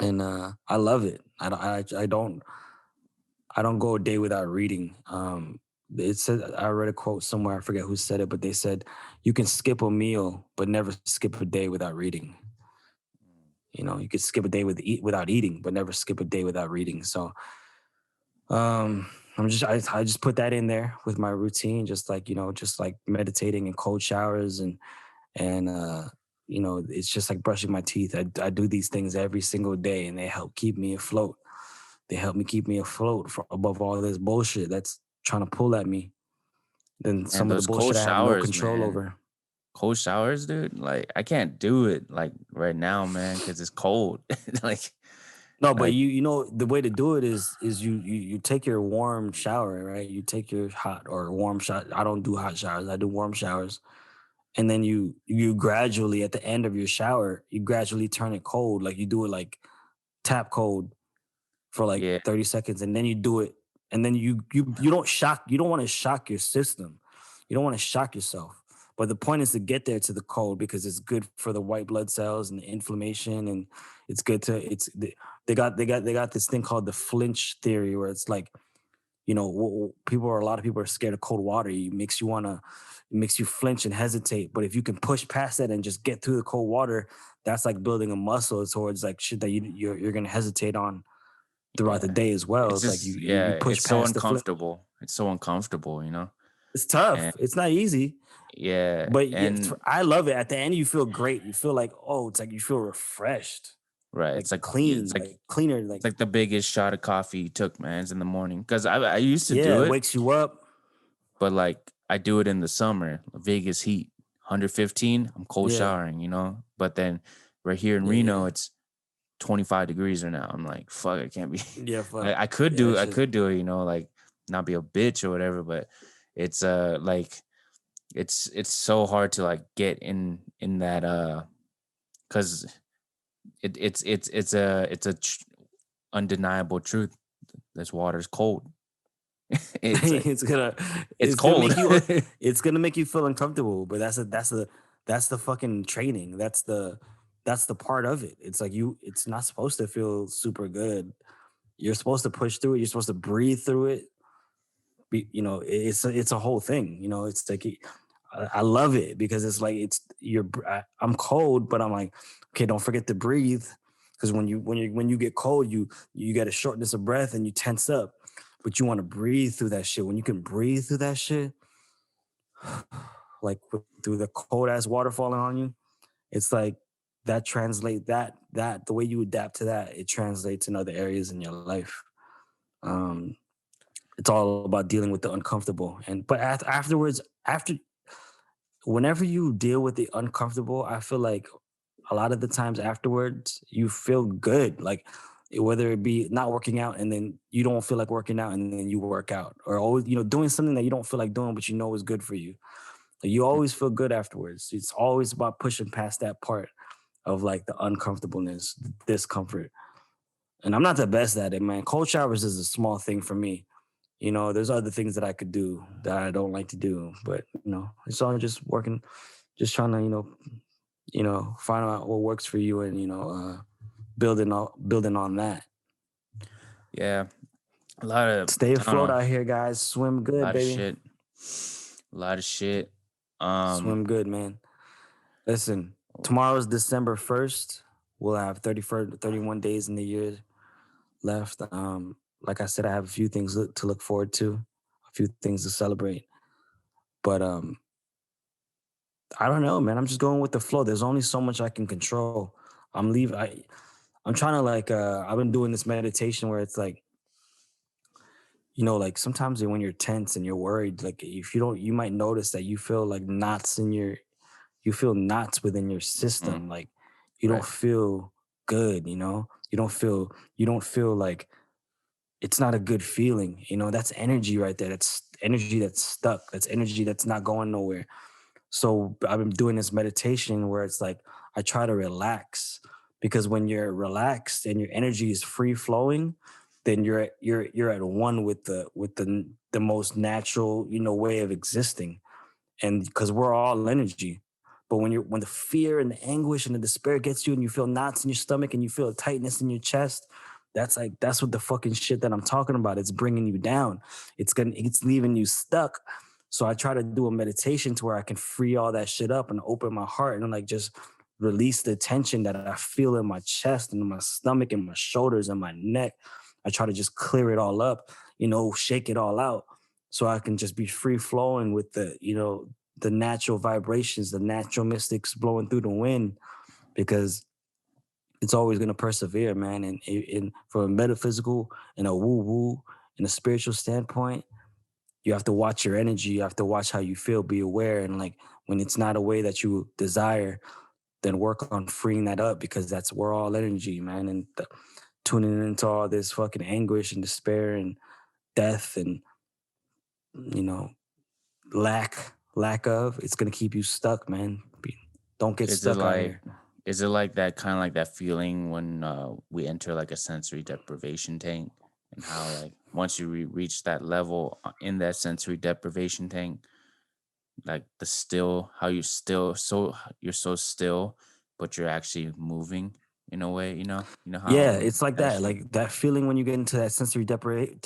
And I love it. I don't go a day without reading. It said I read a quote somewhere. I forget who said it, but they said you can skip a meal, but never skip a day without reading. You could skip a day without eating, but never skip a day without reading. So I just put that in there with my routine, just like meditating in cold showers and it's just like brushing my teeth. I do these things every single day, and they help keep me afloat. They help me keep me afloat above all this bullshit that's trying to pull at me. Then And some of the those cold bullshit I have no showers, control man. over. Cold showers, dude. Like I can't do it like right now, man, because it's cold. like, No, but like you know the way to do it is you take your warm shower, right? You take your hot or warm shot. I don't do hot showers. I do warm showers. And then you gradually at the end of your shower, you gradually turn it cold. Like you do it like tap cold for like yeah, 30 seconds, and then you do it. And then you don't want to shock your system. You don't want to shock yourself. But the point is to get there to the cold because it's good for the white blood cells and the inflammation, and it's good to it's they got this thing called the flinch theory where it's like a lot of people are scared of cold water. It makes you flinch and hesitate. But if you can push past that and just get through the cold water, that's like building a muscle towards like shit that you're gonna hesitate on throughout the yeah. day as well. It's It's like just you yeah, push it's so past the flip. uncomfortable. It's so uncomfortable, It's And tough. It's not easy, yeah, but yeah, and I love it. At the end, you feel great. You feel like it's like you feel refreshed, right. like It's clean, like like cleaner. it's Like like the biggest shot of coffee you took, man, is in the morning. Because I used to yeah, do it it, wakes you up. but like I do it in the summer, Vegas heat, 115. I'm cold Yeah, showering, But then right here in yeah, Reno, yeah, it's 25 degrees right now. I'm like, fuck, I can't be. yeah. I, Fuck. I could Yeah, do, that I shit. could do it, like not be a bitch or whatever. But it's like it's so hard to like get in that because it's a undeniable truth. This water's cold. It's like it's gonna it's it's gonna cold. make you it's gonna make you feel uncomfortable, but that's the fucking training. That's the part of it. It's like it's not supposed to feel super good. You're supposed to push through it. You're supposed to breathe through it. It's a whole thing. It's like I love it because it's like I'm cold, but I'm like, okay, don't forget to breathe, because when you get cold, you get a shortness of breath and you tense up, but you want to breathe through that shit. When you can breathe through that shit, like through the cold ass water falling on you, it's like that translate that the way you adapt to that, it translates in other areas in your life. Um, it's all about dealing with the uncomfortable, and but afterwards, after whenever you deal with the uncomfortable, I feel like a lot of the times afterwards, you feel good. Like whether it be not working out and then you don't feel like working out and then you work out, or always, doing something that you don't feel like doing, but you know is good for you. Like, you always feel good afterwards. It's always about pushing past that part of like the uncomfortableness, the discomfort. And I'm not the best at it, man. Cold showers is a small thing for me. There's other things that I could do that I don't like to do, but it's all just working, just trying to, find out what works for you, and building on that. Yeah, a lot of Stay I don't afloat know, out here, guys. Swim a good, lot of baby. shit, a lot of shit. Um, Swim good, man. Listen, tomorrow's December 1st. We'll have 31 days in the year left. Like I said, I have a few things to look forward to, a few things to celebrate. But I don't know, man. I'm just going with the flow. There's only so much I can control. I'm leaving. I'm trying to like. I've been doing this meditation where it's like, like sometimes when you're tense and you're worried, like if you don't, you might notice that you feel like you feel knots within your mm, system. Like you don't right. feel good. You don't feel like it's not a good feeling. That's energy right there. That's energy that's stuck. That's energy that's not going nowhere. So I've been doing this meditation where it's like I try to relax, because when you're relaxed and your energy is free flowing, then you're at one with the most natural way of existing, and because we're all energy. But when the fear and the anguish and the despair gets you and you feel knots in your stomach and you feel a tightness in your chest, that's what the fucking shit that I'm talking about. It's bringing you down. It's leaving you stuck. So I try to do a meditation to where I can free all that shit up and open my heart and like just release the tension that I feel in my chest and in my stomach and my shoulders and my neck. I try to just clear it all up, shake it all out, so I can just be free flowing with the natural vibrations, the natural mystics blowing through the wind, because it's always going to persevere, man. And from a metaphysical and a woo woo and a spiritual standpoint, you have to watch your energy. You have to watch how you feel, be aware. And like when it's not a way that you desire, then work on freeing that up, because we're all energy, man. And tuning into all this fucking anguish and despair and death and, you know, lack of, it's gonna keep you stuck, man. Don't get Is it stuck out like here. is it like that kind of like that feeling when we enter like a sensory deprivation tank, and how like once you reach that level in that sensory deprivation tank, like the still how you still so you're so still, but you're actually moving in a way, you know Yeah, how it's like that that. shit. Like that feeling when you get into that sensory deprivation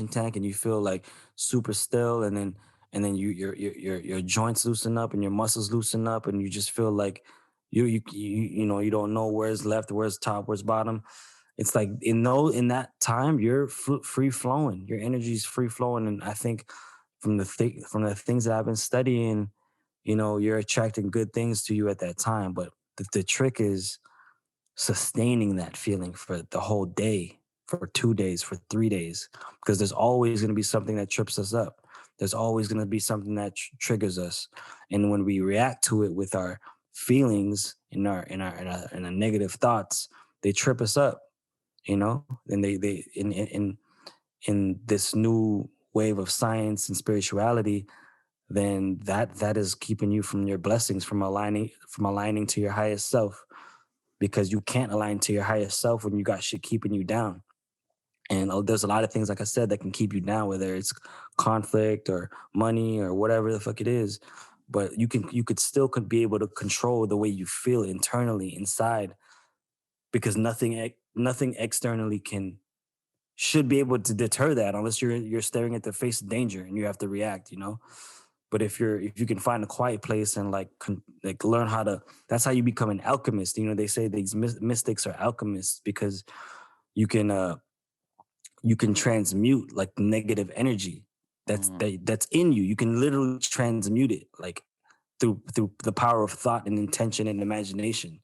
tank, and you feel like super still, and then your joints loosen up and your muscles loosen up, and you just feel like you don't know where's left, where's top, where's bottom. It's like in that time you're free flowing. Your energy is free flowing, and I think from the things that I've been studying, you're attracting good things to you at that time. But the trick is sustaining that feeling for the whole day, for 2 days, for 3 days, because there's always going to be something that trips us up. There's always going to be something that triggers us, and when we react to it with our feelings and our negative thoughts, they trip us up. And they in this new wave of science and spirituality, then that is keeping you from your blessings, from aligning to your highest self, because you can't align to your highest self when you got shit keeping you down. And there's a lot of things, like I said, that can keep you down, whether it's conflict or money or whatever the fuck it is. But you could still could be able to control the way you feel internally inside, because nothing externally can should be able to deter that, unless you're staring at the face of danger and you have to react, you know. But if you can find a quiet place and like learn how to, that's how you become an alchemist. You know, they say these mystics are alchemists because you can uh you can transmute like negative energy Mm, that's in you. You can literally transmute it, like through the power of thought and intention and imagination.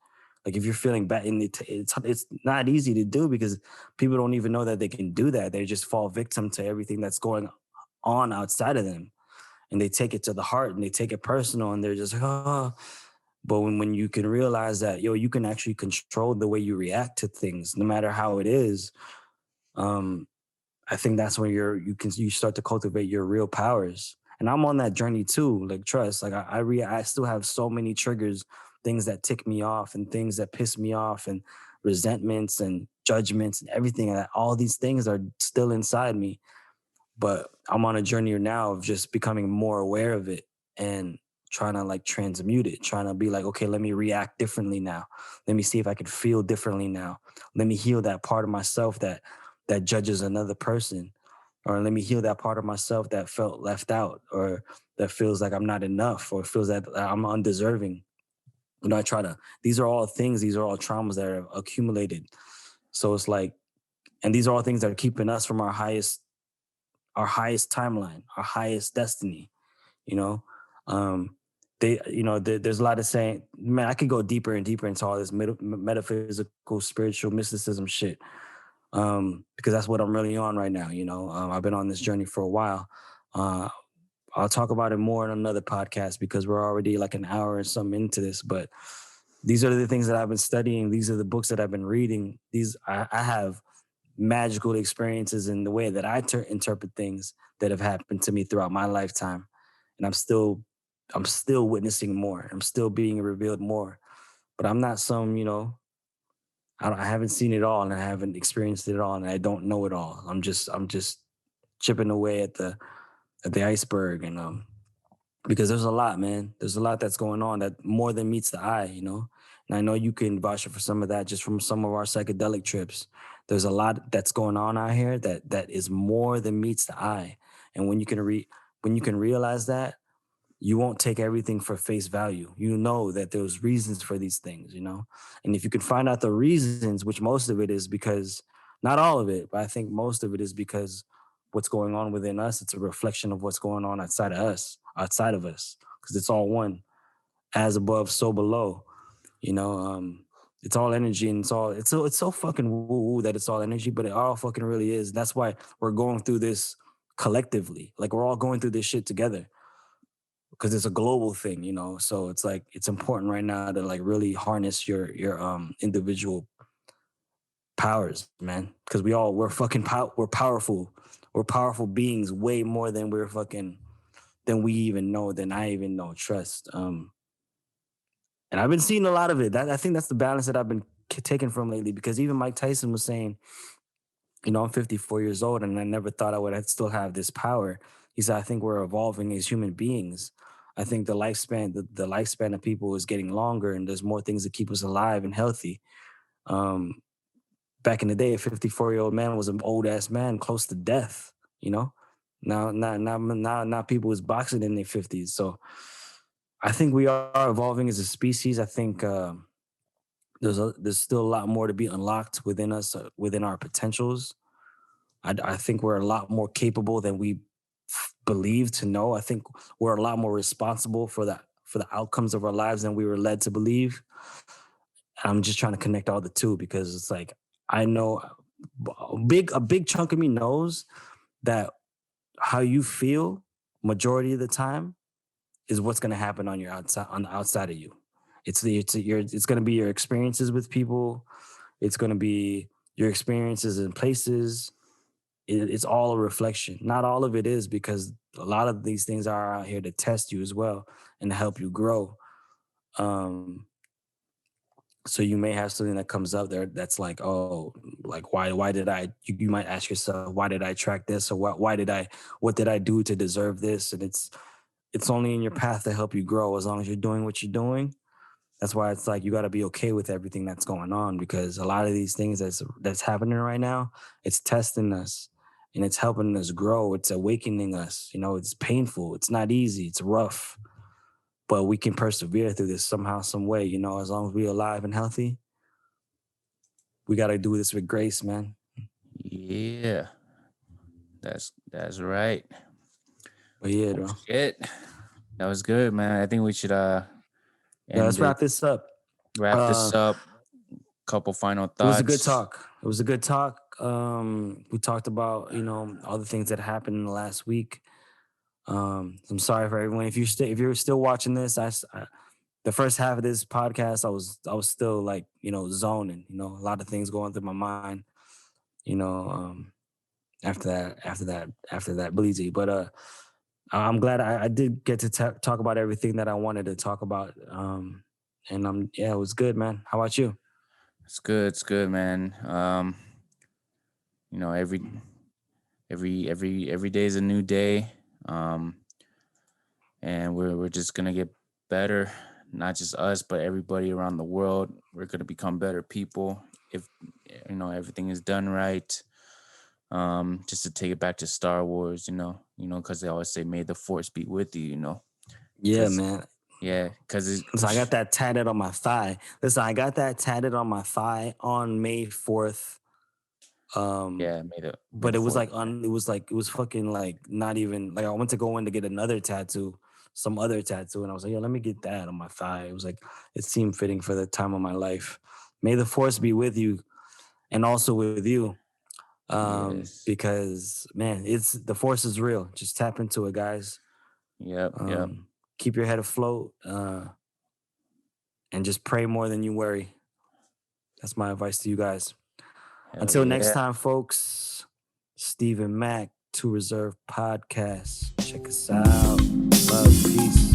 Like if you're feeling bad, and it's not easy to do because people don't even know that they can do that. They just fall victim to everything that's going on outside of them, and they take it to the heart and they take it personal, and they're just like, oh. But when you can realize that, yo, you can actually control the way you react to things, no matter how it is. um, I think that's when you start to cultivate your real powers. And I'm on that journey too. Like trust, like I still have so many triggers, things that tick me off and things that piss me off and resentments and judgments and everything. And all these things are still inside me, but I'm on a journey now of just becoming more aware of it and trying to like transmute it, trying to be like, okay, let me react differently now. Let me see if I can feel differently now. Let me heal that part of myself that judges another person, or let me heal that part of myself that felt left out, or that feels like I'm not enough, or feels that I'm undeserving. You know, I try to, these are all things, these are all traumas that are accumulated. So it's like, and these are all things that are keeping us from our highest timeline, our highest destiny, you know. Um, there's a lot of saying, man, I could go deeper and deeper into all this metaphysical, spiritual mysticism shit, because that's what I'm really on right now, you know. I've been on this journey for a while. Uh, I'll talk about it more in another podcast because we're already like an hour and something into this, but these are the things that I've been studying. These are the books that I've been reading. I have magical experiences in the way that I interpret things that have happened to me throughout my lifetime, and I'm still witnessing more. I'm still being revealed more, but I'm not some, you know, I haven't seen it all and I haven't experienced it all and I don't know it all. I'm just chipping away at the iceberg, and because there's a lot, man. There's a lot that's going on that more than meets the eye, you know. And I know you can vouch for some of that just from some of our psychedelic trips. There's a lot that's going on out here that is more than meets the eye. And when you can realize that, you won't take everything for face value. You know that there's reasons for these things, you know. And if you can find out the reasons, which most of it is because, not all of it, but I think most of it is because what's going on within us, it's a reflection of what's going on outside of us, because it's all one, as above, so below, you know. It's all energy, and it's so fucking woo woo that it's all energy, but it all fucking really is. That's why we're going through this collectively. Like we're all going through this shit together because it's a global thing, you know. So it's like it's important right now to like really harness your individual powers, man. Because we're powerful. We're powerful beings, way more than than we even know, than I even know. Trust. And I've been seeing a lot of it. I think that's the balance that I've been taking from lately. Because even Mike Tyson was saying, you know, I'm 54 years old and I never thought I would still have this power. He said, I think we're evolving as human beings. I think the lifespan of people is getting longer and there's more things that keep us alive and healthy. Um, Back in the day, a 54-year-old man was an old ass man close to death, you know? Now people is boxing in their 50s. So I think we are evolving as a species. I think there's still a lot more to be unlocked within us, within our potentials. I think we're a lot more capable than we believe to know. I think we're a lot more responsible for the outcomes of our lives than we were led to believe. I'm just trying to connect all the two because it's like I know a big chunk of me knows that how you feel majority of the time is what's going to happen on the outside of you. It's going to be your experiences with people. It's going to be your experiences in places. It's all a reflection. Not all of it is, because a lot of these things are out here to test you as well and to help you grow. Um, So you may have something that comes up there that's like, oh, like why did I? You might ask yourself, why did I attract this, or what did I do to deserve this? And it's only in your path to help you grow as long as you're doing what you're doing. That's why it's like you got to be okay with everything that's going on, because a lot of these things that's happening right now, it's testing us and it's helping us grow. It's awakening us. You know, it's painful. It's not easy. It's rough, but we can persevere through this somehow, some way. You know, as long as we're alive and healthy, we got to do this with grace, man. Yeah, that's right. But yeah, Oh bro. shit, that was good, man. I think we should Yeah, let's end it, wrap this up. wrap Uh, this up. Couple final it was a good thoughts. talk. It was a good talk. We talked about, all the things that happened in the last week. I'm sorry for everyone. If you're still watching this, the first half of this podcast, I was still like, zoning. A lot of things going through my mind. You know, after that, bleezy. But I'm glad I did get to talk about everything that I wanted to talk about. And yeah, it was good, man. How about you? It's good. It's good, man. You know, every day is a new day. Um, and we're just gonna get better. Not just us, but everybody around the world. We're gonna become better people if everything is done right. Just to take it back to Star Wars, because they always say, "May the Force be with you," Yeah, because man. yeah, because So I got that tatted on my thigh. Listen, I got that tatted on my thigh on May 4th. Um, yeah, may but the it was Force. like it was fucking like not even like I went to go in to get another tattoo, some other tattoo, and I was like, yo, let me get that on my thigh. It was like it seemed fitting for the time of my life. May the force be with you and also with you. Yes. Because man, it's the force is real. Just tap into it, guys. Yep. Yep. Um, keep your head afloat, and just pray more than you worry. That's my advice to you guys. Hell Until next yeah. time, folks, Stephen Mack, To Reserve Podcast. Check us out. Love, peace.